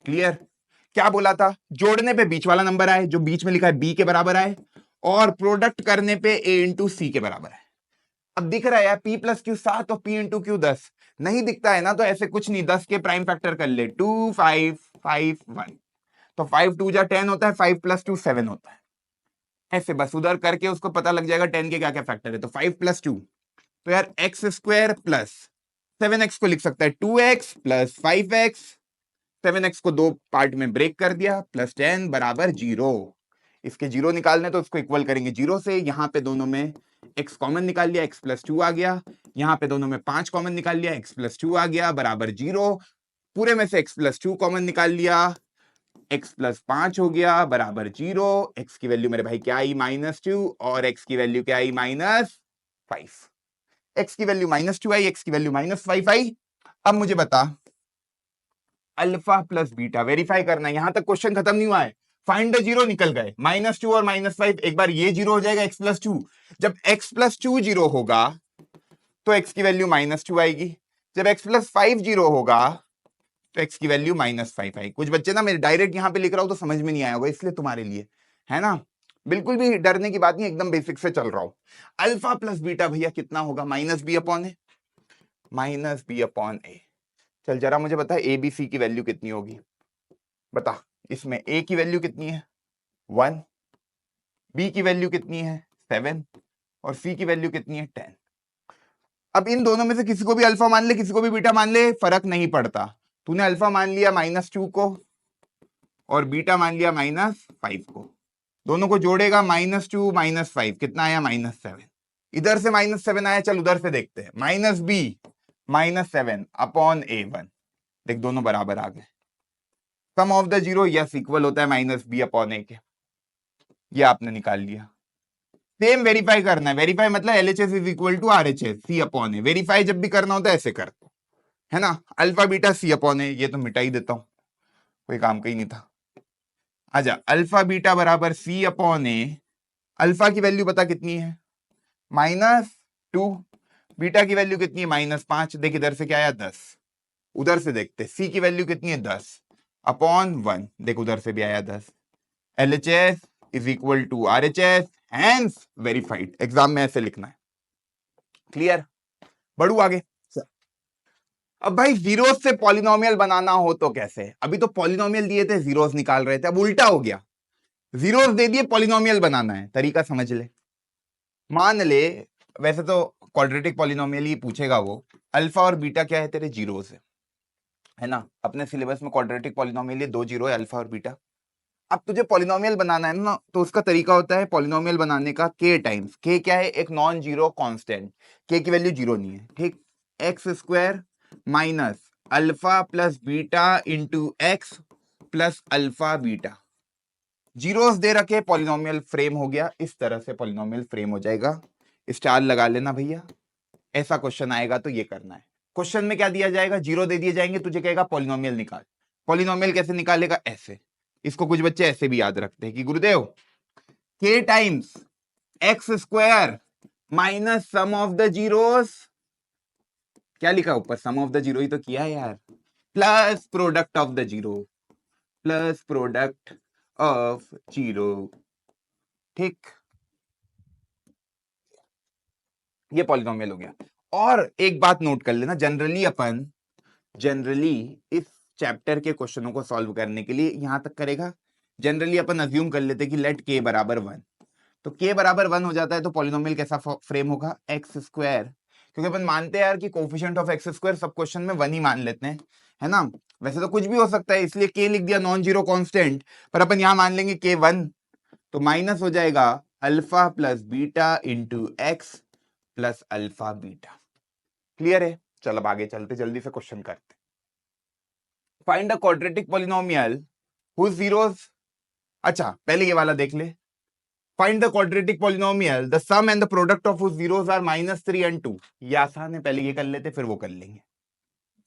क्लियर? क्या बोला था? जोड़ने पे बीच वाला नंबर आए, जो बीच में लिखा है b के बराबर आए, और प्रोडक्ट करने पे a इंटू सी के बराबर है। अब दिख रहा है यार, p प्लस क्यू 7 और p इंटू क्यू 10। नहीं दिखता है ना, तो ऐसे कुछ नहीं, 10 के प्राइम फैक्टर कर ले, 2 5 5 1। तो 5 2 जा 10 होता है, 5 प्लस 2 7 होता है। ऐसे बस उधर करके उसको पता लग जाएगा 10 के क्या क्या फैक्टर है। तो 5 प्लस 2, तो यार एक्स स्क्वायर प्लस 7x को लिख सकता है 2x प्लस 5x, 7x को दो पार्ट में ब्रेक कर दिया, प्लस 10 बराबर 0। इसके जीरो निकालने तो उसको इक्वल करेंगे 0 से। यहां पे दोनों में x कॉमन निकाल लिया, x प्लस 2 आ गया। यहां पे दोनों में 5 कॉमन निकाल लिया, x प्लस 2 आ गया बराबर 0। पूरे में से x प्लस 2 कॉमन निकाल लिया, x प्लस 5 हो गया बराबर 0। x की वैल्यू मेरे भाई क्या आई? -2, और x की वैल्यू क्या आई? -5। x की वैल्यू -2 आई, x की वैल्यू -5 आई। अब मुझे बता, अल्फा प्लस बीटा वेरीफाई करना है। यहां तक क्वेश्चन खत्म नहीं हुआ है, फाइंड द जीरो, निकल गए -2 और -5। एक बार ये जीरो हो जाएगा x प्लस 2। जब x प्लस 2 जीरो होगा तो x की वैल्यू -2 आएगी। जब x प्लस 5 जीरो होगा तो x की वैल्यू -5 आएगी। कुछ बच्चे ना मेरे डायरेक्ट यहां पे लिख रहा हूं तो समझ में नहीं आया होगा, इसलिए तुम्हारे लिए है ना, बिल्कुल भी डरने की बात नहीं, एकदम बेसिक से चल रहा हूं। अल्फा प्लस बीटा भैया कितना होगा? -b अपॉन ए, -b अपॉन ए। चल जरा मुझे बता ए बी सी की वैल्यू कितनी होगी, बता। इसमें ए की वैल्यू कितनी है? 1, बी की वैल्यू कितनी है? 7 और सी की वैल्यू कितनी है? 10। अब इन दोनों में से किसी को भी अल्फा मान ले, किसी को भी बीटा मान ले, फर्क नहीं पड़ता। तूने अल्फा मान लिया -2 को और बीटा मान लिया -5 को, दोनों को जोड़ेगा -2 -5 कितना आया? -7। इधर से -7 आया, चल उधर से देखते हैं। -b -7 अपॉन a1, देख दोनों बराबर आ गए। Sum of the zeroes equal होता है -b अपॉन a के, ये आपने निकाल लिया। सेम वेरीफाई करना है, वेरीफाई मतलब LHS is equal to RHS C upon a. Verify जब भी करना होता है ऐसे कर, है ना, alpha beta C upon a. ये तो मिटा ही देता हूं, कोई काम का ही नहीं था। आजा, अल्फा बीटा बराबर C अपॉन ए। अल्फा की वैल्यू पता कितनी है? -2। बीटा की वैल्यू कितनी है? -5। देख इधर से क्या आया? 10। उधर से देखते, सी की वैल्यू कितनी है? 10 अपॉन 1। देख उधर से भी आया 10। LHS is equal to RHS, hence verified. Exam में ऐसे लिखना है, क्लियर? बढ़ू आगे। अब भाई जीरोस से पॉलिनोमियल बनाना हो तो कैसे? अभी तो पॉलिनोमियल दिए थे, जीरोस निकाल रहे थे, अब उल्टा हो गया, जीरोस दे दिए, पॉलिनोमियल बनाना है। तरीका समझ ले। मान ले, वैसे तो क्वाड्रेटिक पॉलिनोमियल ही पूछेगा वो, अल्फा और बीटा क्या है तेरे? जीरोस है ना। अपने सिलेबस में क्वाड्रेटिक पॉलिनोमियल ये 2 जीरो है, अल्फा और बीटा। अब तुझे पॉलिनोमियल बनाना है ना, तो उसका तरीका होता है पॉलिनोमियल बनाने का k टाइम्स। k क्या है? एक नॉन जीरो कांस्टेंट, k की वैल्यू जीरो नहीं है, ठीक। X square minus alpha plus beta into x plus alpha beta. Zeros दे रखे, पॉलिनोमियल फ्रेम हो गया। इस तरह से पॉलिनोमियल फ्रेम हो जाएगा। स्टार लगा लेना भैया। ऐसा क्वेश्चन आएगा तो ये करना है। क्वेश्चन में क्या दिया जाएगा? जीरो दे दिए जाएंगे, तुझे कहेगा पॉलिनोमियल निकाल। पॉलिनोमियल कैसे निकालेगा? ऐसे। इसको कुछ बच्चे ऐसे भी याद रखते हैं कि गुरुदेव k times x square minus sum of the zeros, क्या लिखा ऊपर? सम ऑफ द जीरो ही तो किया है यार, plus product of the zero, plus product of zero, ठीक। ये पॉलिनोमियल हो गया। और एक बात नोट कर लेना, जनरली इस चैप्टर के क्वेश्चनों को सॉल्व करने के लिए यहां तक करेगा। जनरली अपन अज्यूम कर लेते कि लेट k बराबर 1, तो k बराबर 1 हो जाता है तो पॉलिनोमियल कैसा फ्रेम होगा? एक्स स्क्वायर, क्योंकि अपन मानते हैं यार कि कोफिशिएंट ऑफ एक्स स्क्वायर सब क्वेश्चन में 1 ही मान लेते हैं, है ना। वैसे तो कुछ भी हो सकता है, इसलिए k लिख दिया नॉन जीरो कांस्टेंट, पर अपन यहां मान लेंगे k 1, तो माइनस हो जाएगा alpha plus beta into x plus alpha beta. Clear है? चल अब आगे चलते, जल्दी से क्वेश्चन करते। Find a quadratic polynomial whose zeros. अच्छा पहले ये वाला देख ले। Find the quadratic polynomial the sum and the product of whose zeros are -3 and 2। ये आसान है, पहले ये कर लेते फिर वो कर लेंगे।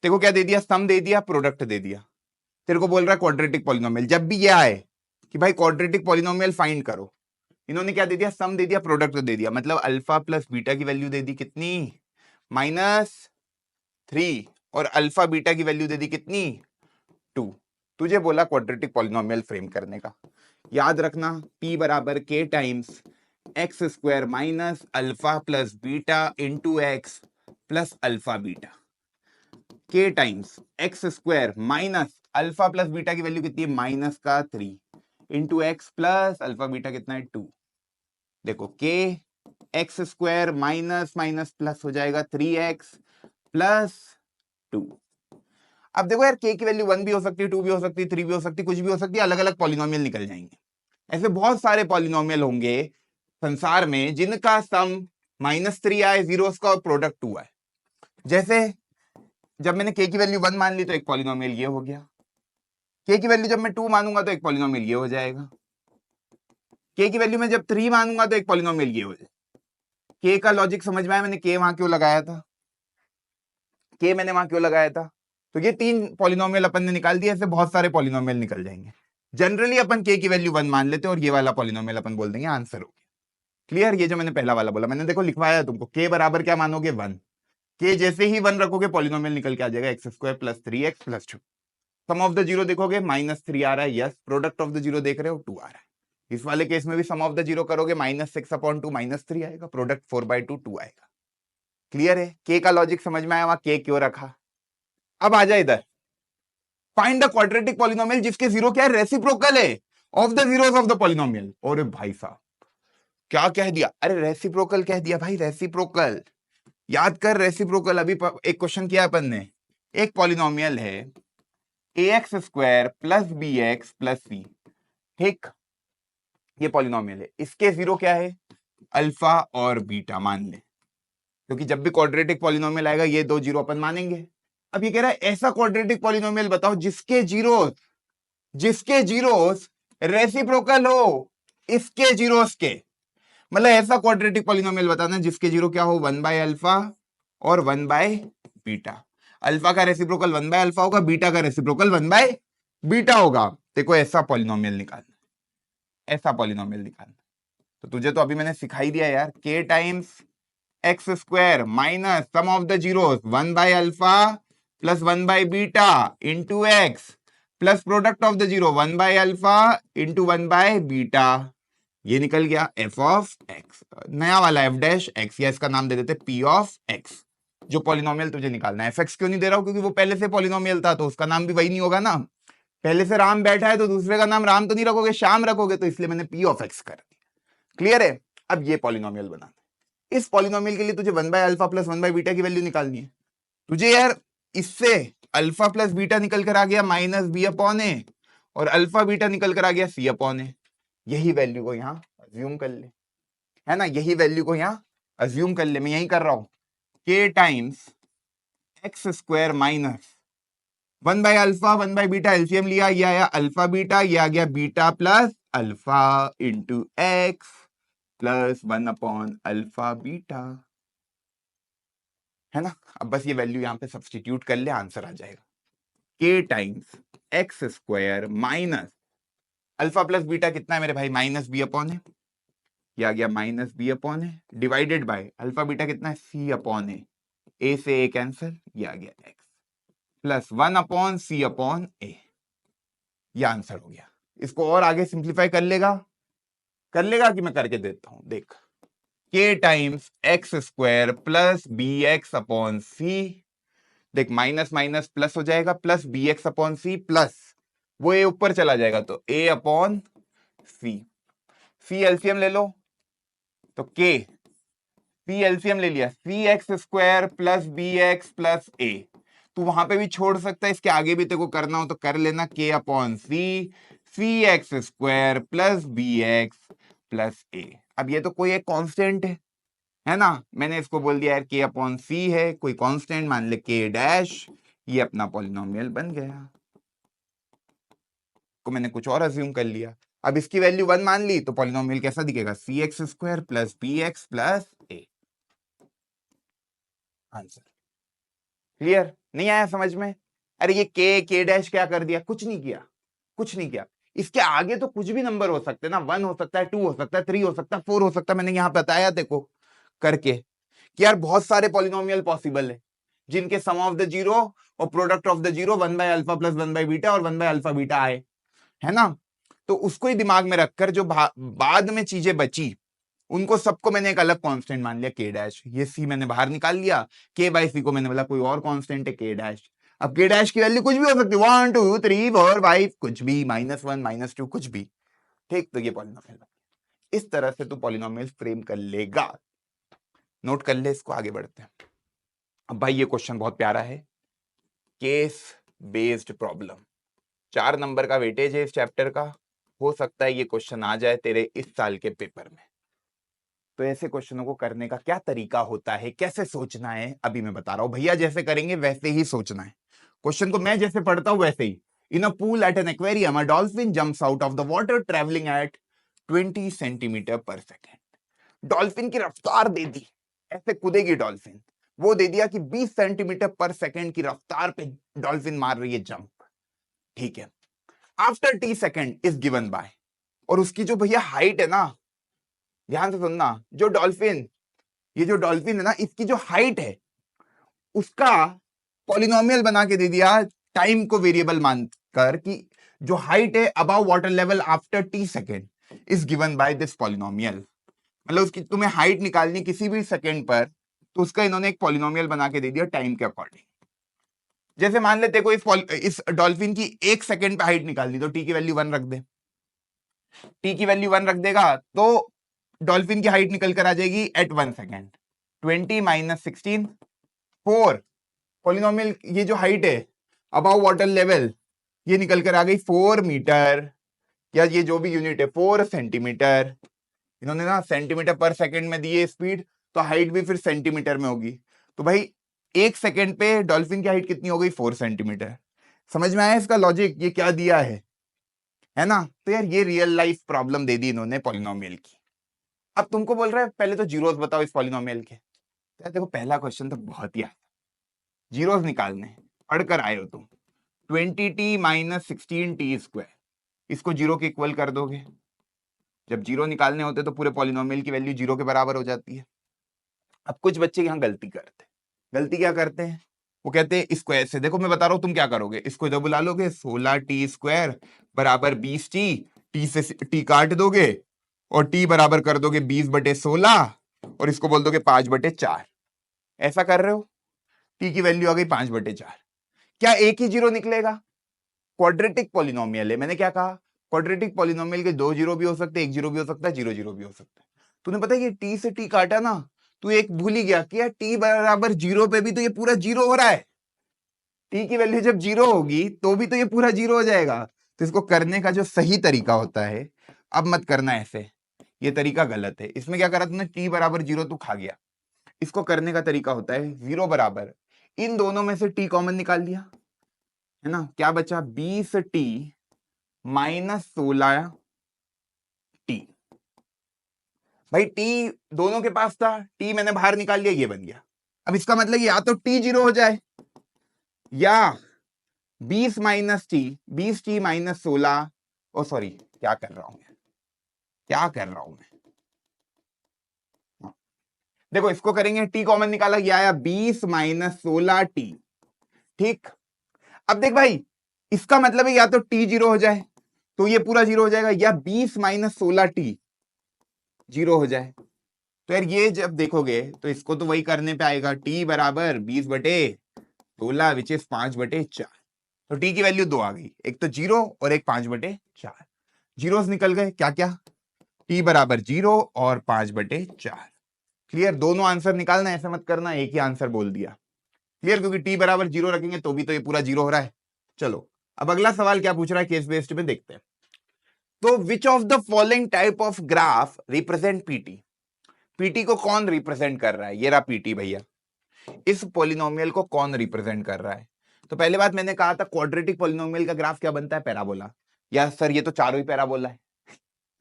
तेरे को क्या दे दिया? सम दे दिया, प्रोडक्ट दे दिया। तेरे को बोल रहा है क्वाड्रेटिक पॉलिनोमियल। जब भी ये आए कि भाई क्वाड्रेटिक पॉलिनोमियल फाइंड करो, इन्होंने क्या दे दिया? सम दे दिया, प्रोडक्ट दे दिया, मतलब अल्फा प्लस बीटा की वैल्यू दे दी कितनी? -3, और अल्फा बीटा की वैल्यू दे दी कितनी? 2। तुझे बोला क्वाड्रेटिक पॉलिनोमियल फ्रेम करने का। याद रखना p बराबर k times x square minus alpha plus beta into x plus alpha beta. k times x square minus alpha plus beta की वैल्यू कितनी है? -3 into x plus alpha beta कितना है? 2। देखो k x square minus minus plus हो जाएगा 3x plus 2। अब देखो यार, k की वैल्यू 1 भी हो सकती है, 2 भी हो सकती है, 3 भी हो सकती है, कुछ भी हो सकती है, अलग अलग पॉलिनोमियल निकल जाएंगे। ऐसे बहुत सारे पॉलिनोमियल होंगे संसार में जिनका सम -3 आए, जीरोस का, और प्रोडक्ट 2 आए। जैसे जब मैंने k की वैल्यू 1 मान ली तो एक पॉलिनोमियल ये हो गया, k की वैल्यू जब मैं 2 मानूंगा तो एक पॉलिनोमियल ये हो जाएगा, k की वैल्यू में जब 3 मानूंगा तो एक पॉलिनोमियल ये हो जाएगा। k का लॉजिक समझ में आया? मैंने k वहां क्यों लगाया था? k मैंने वहां क्यों लगाया था? तो ये 3 पॉलिनोमियल अपन ने निकाल दिया, ऐसे बहुत सारे पॉलिनोमियल निकल जाएंगे। जनरली अपन k की वैल्यू 1 मान लेते हैं और ये वाला पॉलिनोमियल अपन बोल देंगे आंसर हो गया। क्लियर? ये जो मैंने पहला वाला बोला, मैंने देखो लिखवाया तुमको, k बराबर क्या मानोगे 1, k जैसे ही 1 रखोगे पॉलिनोमियल निकल के आ जाएगा x square plus 3x plus 2। Sum of the zero देखोगे -3 आ रहा है, yes. Product of the zero देख रहे हो 2 आ रहा है। इस वाले केस में भी सम ऑफ द जीरो करोगे -6/2 -3 आएगा, प्रोडक्ट 4/2 2 आएगा। क्लियर है? के का लॉजिक समझ में आया, वहां के क्यों रखा। अब आ जाए इधर, फाइंड द क्वाड्रेटिक पॉलिनोमियल जिसके जीरो क्या है, रेसिप्रोकल है of the zeros of the polynomial. और भाई साहब क्या कह दिया, अरे रेसिप्रोकल कह दिया भाई, रेसिप्रोकल। याद कर रेसिप्रोकल, अभी एक क्वेश्चन किया अपन ने, एक पॉलिनोमियल है ax square plus bx plus c, ठीक, ये पॉलिनोमियल है, इसके जीरो क्या है, अल्फा और बीटा मान ले, क्योंकि जब भी क्वाड्रेटिक पॉलिनोमियल आएगा ये दो जीरो अपन मानेंगे। अब ये कह रहा है ऐसा क्वाड्रेटिक पॉलिनोमियल बताओ जिसके जीरोस रेसिप्रोकल हो इसके जीरोस के, मतलब ऐसा क्वाड्रेटिक पॉलिनोमियल बताना जिसके जीरो क्या हो, 1/अल्फा और 1/बीटा। अल्फा का रेसिप्रोकल 1/अल्फा होगा, बीटा का रेसिप्रोकल 1/बीटा होगा। देखो ऐसा पॉलिनोमियल निकालना, ऐसा पॉलिनोमियल निकालना। तो तुझे तो अभी मैंने सिखाई दिया यार, k times x square minus sum of the zeros one by alpha plus one by beta into x plus product of the zero one by alpha into one by beta, ये निकल गया f ऑफ x। नया वाला f डैश x, या इसका नाम दे देते p ऑफ x। जो पॉलिनोमियल तुझे निकालना है, fx क्यों नहीं दे रहा हूं, क्योंकि वो पहले से पॉलिनोमियल था तो उसका नाम भी वही नहीं होगा ना। पहले से राम बैठा है तो दूसरे का नाम राम तो नहीं रखोगे, श्याम रखोगे, तो इसलिए मैंने p ऑफ x कर दिया। क्लियर है? अब ये पॉलिनोमियल बनाना, इस पॉलिनोमियल के लिए तुझे 1/अल्फा प्लस 1/बीटा की वैल्यू निकालनी है। तुझे यार इससे अल्फा प्लस बीटा निकल कर आ गया -b/a और अल्फा बीटा निकल कर आ गया c/a। यही वैल्यू को यहां अज्यूम कर ले, है ना, यही वैल्यू को यहां अज्यूम कर ले, मैं यही कर रहा हूं, k times x square minus one by alpha one by beta, LCM लिया, ये आया अल्फा बीटा, ये आ गया beta plus alpha into x plus one by alpha beta, है ना। अब बस ये वैल्यू यहां पे सब्स्टिट्यूट कर ले, आंसर आ जाएगा k times x square minus alpha plus beta कितना है मेरे भाई, -b/a, ये आ गया -b/a divided by alpha beta कितना है, c/a, a से a कैंसिल, ये आ गया x प्लस 1/c/a, ये आंसर हो गया। इसको और आगे सिंप्लीफाई कर लेगा कि मैं करके देता हूं, देख, k times x square plus bx/c, देख माइनस माइनस प्लस हो जाएगा, प्लस bx/c प्लस वो a ऊपर चला जाएगा तो a/c, c एलसीएम ले लो तो k, c एलसीएम ले लिया, c x square plus b x plus a, तू वहां पे भी छोड़ सकता है, इसके आगे भी तेरे को करना हो तो कर लेना, k/c x square plus b x plus a। अब ये तो कोई एक कांस्टेंट है ना, मैंने इसको बोल दिया यार k/c है, कोई कांस्टेंट मान ले k डैश, ये अपना पॉलिनोमियल बन गया, को मैंने कुछ और अज्यूम कर लिया। अब इसकी वैल्यू 1 मान ली तो पॉलिनोमियल कैसा दिखेगा, c x square plus b x plus a। Answer clear? नहीं आया समझ में? अरे ये k डैश क्या कर दिया, कुछ नहीं किया, कुछ नहीं किया। इसके आगे तो कुछ भी नंबर हो सकते हैं ना, 1 हो सकता है, 2 हो सकता है, 3 हो सकता है, 4 हो सकता है। मैंने यहां बताया देखो करके कि यार बहुत सारे पॉलिनोमियल पॉसिबल है जिनके सम ऑफ द जीरो और product of the zero one by alpha plus one by beta और 1/अल्फा बीटा आए, है ना। तो उसको ही दिमाग में रखकर जो बाद में चीजें बची उनको सबको मैंने एक अलग कांस्टेंट मान लिया k डैश, ये c मैंने बाहर निकाल लिया, k/c को मैंने बोला कोई और कांस्टेंट है k डैश। अब k डैश की वैल्यू कुछ भी हो सकती है, 1 2 3 4 5 कुछ भी, -1 -2 कुछ भी, ठीक। तो ये पॉलिनोमियल, इस तरह से तू पॉलिनोमियल फ्रेम कर लेगा, नोट कर ले इसको, आगे बढ़ते हैं। अब भाई ये क्वेश्चन बहुत प्यारा है, केस बेस्ड प्रॉब्लम, 4 नंबर का वेटेज है इस चैप्टर का, हो सकता है ये क्वेश्चन आ जाए तेरे इस साल के पेपर में। तो ऐसे क्वेश्चनों को करने का क्या तरीका होता है, कैसे सोचना है, अभी मैं बता रहा हूं। भैया जैसे करेंगे वैसे ही सोचना है, क्वेश्चन को मैं जैसे पढ़ता हूं वैसे ही। In a pool at an aquarium a dolphin jumps out of the water travelling at 20 centimetre per second. Dolphin की रफ्तार दे दी, ऐसे कूदेगी डॉल्फिन, वो दे दिया कि 20 सेंटीमीटर पर सेकेंड की रफ्तार पे डॉल्फिन मार रही है जंप, ठीक है। After T second is given by, और उसकी जो भैया हाइट है ना, ध्यान से सुनना, जो डॉल्फिन, ये जो डॉल्फिन है ना, इसकी जो हाइट है उसका पॉलिनोमियल बना के दे दिया टाइम को वेरिएबल मानकर कि जो हाइट है above water level after T second is given by this polynomial. मतलब उसकी तुम्हें हाइट निकालनी किसी भी सेकेंड पर, तो उसका इन्होंने एक पॉलिनोमियल बना के दे दिया टाइम के अकॉर्डिंग। जैसे मान लेते कोई इस डॉल्फिन की 1 सेकेंड पे हाइट निकालनी, तो टी की वैल्यू 1 रख दे, टी की वैल्यू 1 रख देगा तो डॉल्फिन की हाइट निकल कर आ जाएगी एट 1 सेकेंड 20 माइनस 16 4। पॉलिनोमियल ये जो हाइट है अबव वाटर लेवल, ये निकल कर आ गई 4 मीटर, या ये जो भी यूनिट है 4 सेंटीमीटर। इन्होंने ना सेंटीमीटर पर सेकंड में दी है स्पीड, तो हाइट भी फिर सेंटीमीटर में होगी। तो भाई 1 सेकंड पे डॉल्फिन की हाइट कितनी हो गई? 4 सेंटीमीटर। समझ में आया इसका लॉजिक, ये क्या दिया है ना? तो यार ये रियल लाइफ प्रॉब्लम दे दी इन्होंने पॉलिनोमियल की। अब तुमको बोल रहा है पहले तो जीरोस बताओ इस पॉलिनोमियल के। यार देखो पहला क्वेश्चन तो बहुत ही जीरोस निकालने, पढ़कर आए हो तुम। 20t माइनस 16t स्क्वायर, इसको जीरो के इक्वल कर दोगे। जब जीरो निकालने होते तो पूरे पॉलिनोमियल की वैल्यू जीरो के बराबर हो जाती है। अब कुछ बच्चे यहाँ गलती करते हैं। गलती क्या करते हैं? वो कहते हैं स्क्वायर से, देखो मैं बता रहा हूं तुम क्या करोगे, इसको इधर बुला लोगे, 16t स्क्वायर बराबर 20t, टी से टी काट दोगे और टी बराबर कर दोगे 20/16 और इसको बोल दोगे 5/4। ऐसा कर रहे हो, टी की वैल्यू आ गई 5/4। क्या एक ही जीरो निकलेगा? क्वाड्रेटिक पॉलिनोमियल है, मैंने क्या कहा, क्वाड्रेटिक पॉलिनोमियल के 2 जीरो भी हो सकते हैं, 1 जीरो भी हो सकता है, 0 0 भी हो सकता है। तूने पता है ये टी से टी काटा ना, तू एक भूल ही गया कि यार टी बराबर 0 पे भी तो ये पूरा 0 हो रहा है। टी की वैल्यू जब 0 होगी तो भी तो ये पूरा 0 हो जाएगा। तो इसको करने का जो सही तरीका होता है, अब मत करना ऐसे, ये तरीका गलत है। इसमें क्या करा तूने, टी बराबर 0 तू खा गया। इसको करने का तरीका होता है 0 बराबर, इन दोनों में से टी कॉमन निकाल लिया, है ना, क्या बचा, 20t माइनस 16t। भाई टी दोनों के पास था, टी मैंने बाहर निकाल लिया, ये बन गया। अब इसका मतलब या तो टी 0 हो जाए, या 20 माइनस टी, 20t माइनस 16, ओ सॉरी क्या कर रहा हूं मैं, क्या कर रहा हूं मैं, देखो इसको करेंगे, टी कॉमन निकाला, ये आया 20 माइनस 16t। ठीक, अब देख भाई इसका मतलब है या तो टी 0 हो जाए तो ये पूरा 0 हो जाएगा, या 20 माइनस 16t 0 हो जाए। तो यार ये जब देखोगे तो इसको तो वही करने पे आएगा, टी बराबर 20/16 विच इज 5/4। तो टी की वैल्यू 2 आ गई, एक तो 0 और एक 5/4। जीरोस निकल गए, क्या क्या, टी बराबर 0 और 5/4। क्लियर? दोनों आंसर निकालना, ऐसा मत करना एक ही आंसर बोल दिया। क्लियर? क्योंकि टी बराबर 0 रखेंगे तो भी तो ये पूरा 0 हो रहा है। चलो अब अगला सवाल क्या पूछ रहा है केस बेस्ड में, देखते हैं। तो which of the following type of graph represent PT? PT को कौन रिप्रेजेंट कर रहा है? ये रहा पीटी भैया। इस पॉलिनोमियल को कौन रिप्रेजेंट कर रहा है? तो पहले बात मैंने कहा था क्वाड्रेटिक पॉलिनोमियल का ग्राफ क्या बनता है? पैराबोला। या सर ये तो चारों ही पैराबोला है।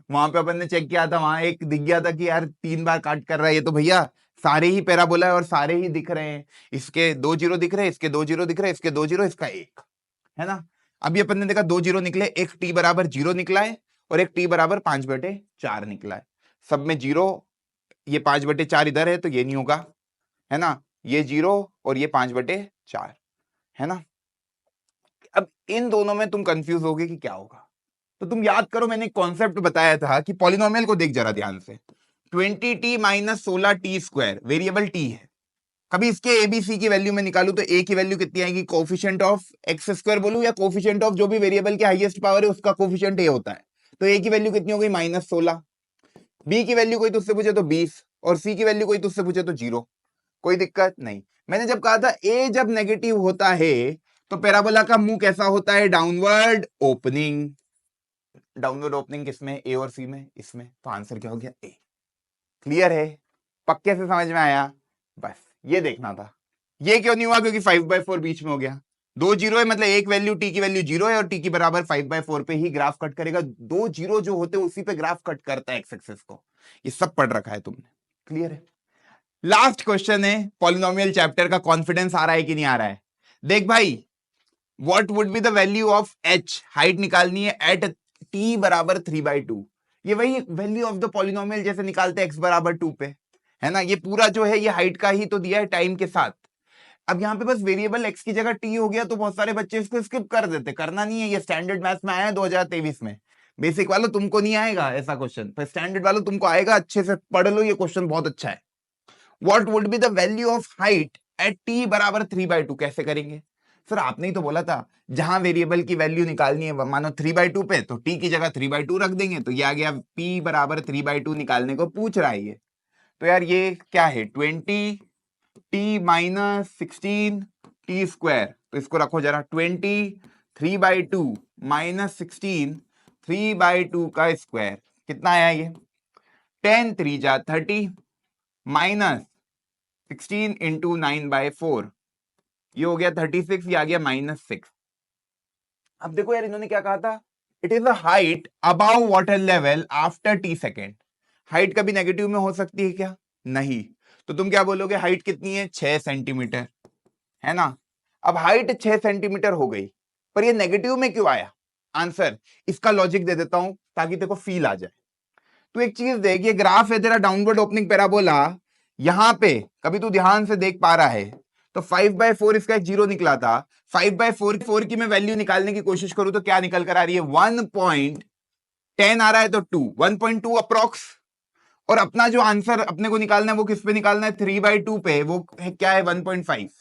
वहां पे अपन ने चेक किया था, वहां एक दिख गया था कि यार 3 बार काट कर रहा है, ये तो भैया सारे ही पैराबोला है और सारे ही दिख रहे हैं। इसके 2 जीरो दिख रहे हैं, इसके 2 जीरो दिख रहे हैं, इसके 2 जीरो, इसका 1, है ना। अभी अपन ने देखा 2 जीरो निकले, एक टी बराबर 0 निकला है और एक टी बराबर 5/4 निकला है। सब में 0, ये 5/4 इधर है तो ये नहीं होगा, है ना, ये 0 और ये 5/4, है ना। अब इन दोनों में तुम कंफ्यूज होगे कि क्या होगा, तो तुम याद करो मैंने कॉन्सेप्ट बताया था कि पॉलिनोमियल को देख जरा ध्यान से, 20t minus 16t square, variable t है। कभी इसके एबीसी की वैल्यू में निकालू तो ए की वैल्यू कितनी आएगी, कोफिशिएंट ऑफ एक्स स्क्वायर बोलू या कोफिशिएंट ऑफ जो भी वेरिएबल के हाईएस्ट पावर है उसका कोफिशिएंट ए होता है। तो ए की वैल्यू कितनी हो गई, -16। बी की वैल्यू कोई तुझसे पूछे तो 20 और सी की वैल्यू कोई तुझसे पूछे तो 0। कोई दिक्कत नहीं। मैंने जब कहा था ए जब नेगेटिव होता है तो पैराबोला का मुंह कैसा होता है, डाउनवर्ड ओपनिंग। डाउनवर्ड ओपनिंग किसमें, ए और सी में, इसमें। तो आंसर क्या हो गया, ए। क्लियर है? पक्के से समझ में आया? बस ये देखना था। ये क्यों नहीं हुआ, क्योंकि 5/4 बीच में हो गया। 2 जीरो है मतलब एक वैल्यू टी की वैल्यू 0 है और टी की बराबर 5/4 पे ही ग्राफ कट करेगा। 2 जीरो जो होते हैं उसी पे ग्राफ कट करता है एक्स एक्सिस को। ये सब पढ़ रखा है तुमने। क्लियर है? लास्ट क्वेश्चन है पॉलिनोमियल चैप्टर का, कॉन्फिडेंस आ रहा है कि नहीं आ रहा है? देख भाई what would be the value of h, height निकालनी है एट t बराबर 3/2। ये वही वैल्यू ऑफ द पॉलिनोमियल जैसे निकालते हैं x बराबर 2 पे, है ना। ये पूरा जो है ये हाइट का ही तो दिया है टाइम के साथ। अब यहाँ पे बस वेरिएबल x की जगह t हो गया तो बहुत सारे बच्चे इसको स्किप कर देते, करना नहीं है। ये स्टैंडर्ड मैथ्स में आया 2023 में। बेसिक वालों तुमको नहीं आएगा ऐसा क्वेश्चन, पर स्टैंडर्ड वालों तुमको आएगा, अच्छे से पढ़ लो, ये क्वेश्चन बहुत अच्छा है। What would be the value of height at t बराबर 3/2, कैसे करेंगे सर? आपने ही तो बोला था जहां वेरिएबल की वैल्यू निकालनी है मानो 3/2 पे, तो t की जगह 3/2 रख देंगे, तो ये आ गया p बराबर 3/2 निकालने को पूछ रहा है ये। तो यार ये क्या है, 20 t माइनस 16 t स्क्वायर, तो इसको रखो जरा, 20 3/2 माइनस 16 3/2 का स्क्वायर कितना आया ये, 10 3 जा 30 माइनस 16 इंटू 9/4, ये हो गया 36, ये आ गया -6। अब देखो यार इन्होंने क्या कहा था, it is a height above water level after t second. Height कभी नेगेटिव में हो सकती है क्या? नहीं। तो तुम क्या बोलोगे, हाइट कितनी है, 6 सेंटीमीटर, है ना। अब हाइट 6 सेंटीमीटर हो गई, पर ये नेगेटिव में क्यों आया आंसर? इसका लॉजिक दे देता हूं ताकि तेरे को फील आ जाए। तो एक चीज देख, ये ग्राफ है तेरा डाउनवर्ड ओपनिंग पैराबोला, यहां पे कभी तू ध्यान से देख पा रहा है तो 5/4 इसका एक जीरो निकला था। 5/4 की मैं वैल्यू निकालने की कोशिश करूं तो क्या निकल कर आ रही है, 1.10 आ रहा है, तो 1.2 अप्रोक्स। और अपना जो आंसर अपने को निकालना है वो किस पे निकालना है, 3/2 पे, वो है क्या है, 1.5।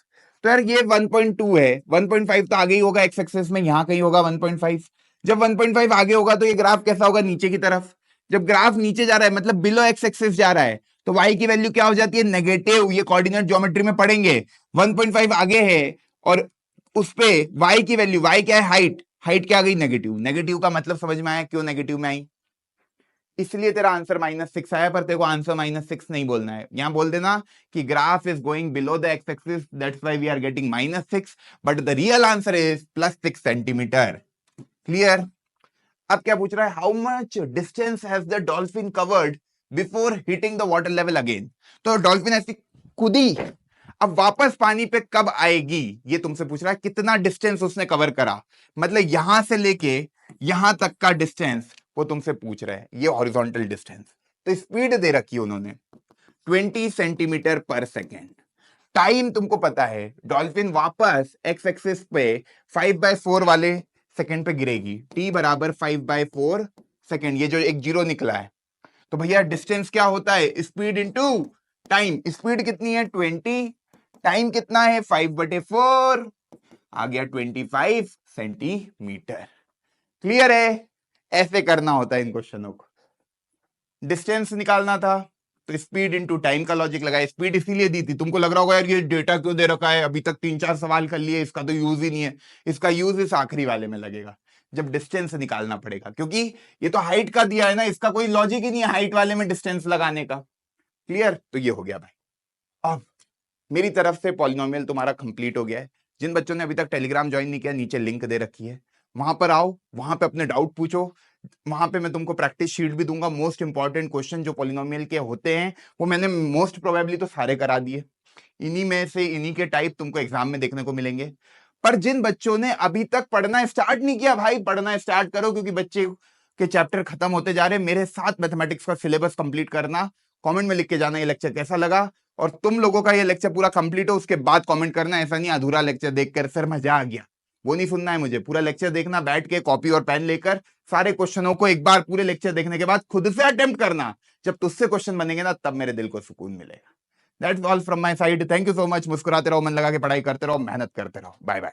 तो यार ये 1.2 है, 1.5 तो आगे ही होगा एक्स एक्सिस में, यहां कहीं होगा 1.5। जब 1.5 आगे होगा तो ये ग्राफ कैसा होगा, नीचे की तरफ। जब ग्राफ नीचे जा रहा है मतलब बिलो एक्स एक्सिस जा रहा है, तो y की वैल्यू क्या हो जाती है, नेगेटिव। ये कोऑर्डिनेट ज्योमेट्री में पढ़ेंगे, 1.5 आगे है और उस पे y की वैल्यू, y क्या है, हाइट, हाइट क्या आ गई, नेगेटिव। नेगेटिव का मतलब समझ में आया क्यों नेगेटिव में आई, इसलिए तेरा आंसर -6 आया। पर तेरे को आंसर -6 नहीं बोलना है, यहां बोल देना कि graph is going below the x axis, that's why we are getting -6, but the real answer is +6 centimetre. Clear? अब क्या पूछ रहा है, how much distance has the dolphin covered before hitting the water level again. तो dolphin ऐसी कूदी, अब वापस पानी पे कब आएगी, ये तुमसे पूछ रहा है, कितना डिस्टेंस उसने कवर करा, मतलब यहां से लेके यहां तक का डिस्टेंस वो तुमसे पूछ रहा है, ये हॉरिजॉन्टल डिस्टेंस। तो स्पीड दे रखी है उन्होंने 20 सेंटीमीटर पर सेकेंड। टाइम तुमको पता है, डॉल्फिन वापस एक्स एक्सिस पे 5/4 वाले सेकेंड पे गिरेगी, t बराबर 5/4 सेकेंड, ये जो एक जीरो निकला है। तो भैया डिस्टेंस क्या होता है, स्पीड इंटू टाइम। स्पीड कितनी है 20, टाइम कितना है 5/4, आ गया 25 सेंटीमीटर। क्लियर है? ऐसे करना होता है इन क्वेश्चनों को। डिस्टेंस निकालना था तो स्पीड इनटू टाइम का लॉजिक लगाया। स्पीड इसीलिए दी थी, तुमको लग रहा होगा यार ये डेटा क्यों दे रखा है, अभी तक 3-4 सवाल कर लिए, इसका तो यूज ही नहीं है। इसका यूज इस आखिरी वाले में लगेगा जब डिस्टेंस निकालना पड़ेगा, क्योंकि ये तो हाइट का दिया है ना, इसका कोई लॉजिक ही नहीं है हाइट वाले में डिस्टेंस लगाने का। क्लियर? तो ये हो गया भाई। अब मेरी तरफ से पॉलिनोमियल तुम्हारा कंप्लीट हो गया है। जिन बच्चों ने अभी तक टेलीग्राम ज्वाइन नहीं किया, नीचे लिंक दे रखी है, वहां पर आओ, वहां पे अपने डाउट पूछो। वहां पे मैं तुमको प्रैक्टिस शीट भी दूंगा। मोस्ट इंपॉर्टेंट क्वेश्चन जो पॉलिनोमियल के होते हैं वो मैंने मोस्ट प्रोबेबली तो सारे करा दिए, इन्हीं में से इन्हीं के टाइप तुमको एग्जाम में देखने को मिलेंगे। पर जिन बच्चों ने अभी तक पढ़ना स्टार्ट नहीं किया, भाई पढ़ना स्टार्ट करो, क्योंकि बच्चे के चैप्टर खत्म होते जा रहे हैं। मेरे साथ मैथमेटिक्स का सिलेबस कंप्लीट करना, कमेंट में लिख के जाना ये लेक्चर कैसा लगा, और तुम लोगों का ये लेक्चर पूरा कंप्लीट हो उसके बाद कमेंट करना। ऐसा नहीं अधूरा लेक्चर देखकर सर मजा आ गया, वो नहीं सुनना है मुझे। पूरा लेक्चर देखना, बैठ के कॉपी और पेन लेकर सारे क्वेश्चनों को एक बार पूरे लेक्चर देखने के बाद खुद से अटेम्प्ट करना। जब तुझसे क्वेश्चन बनेंगे ना, तब मेरे दिल को सुकून मिलेगा। That's all from my side, thank you so much. मुस्कुराते रहो, मन लगा के पढ़ाई करते रहो, मेहनत करते रहो। Bye bye.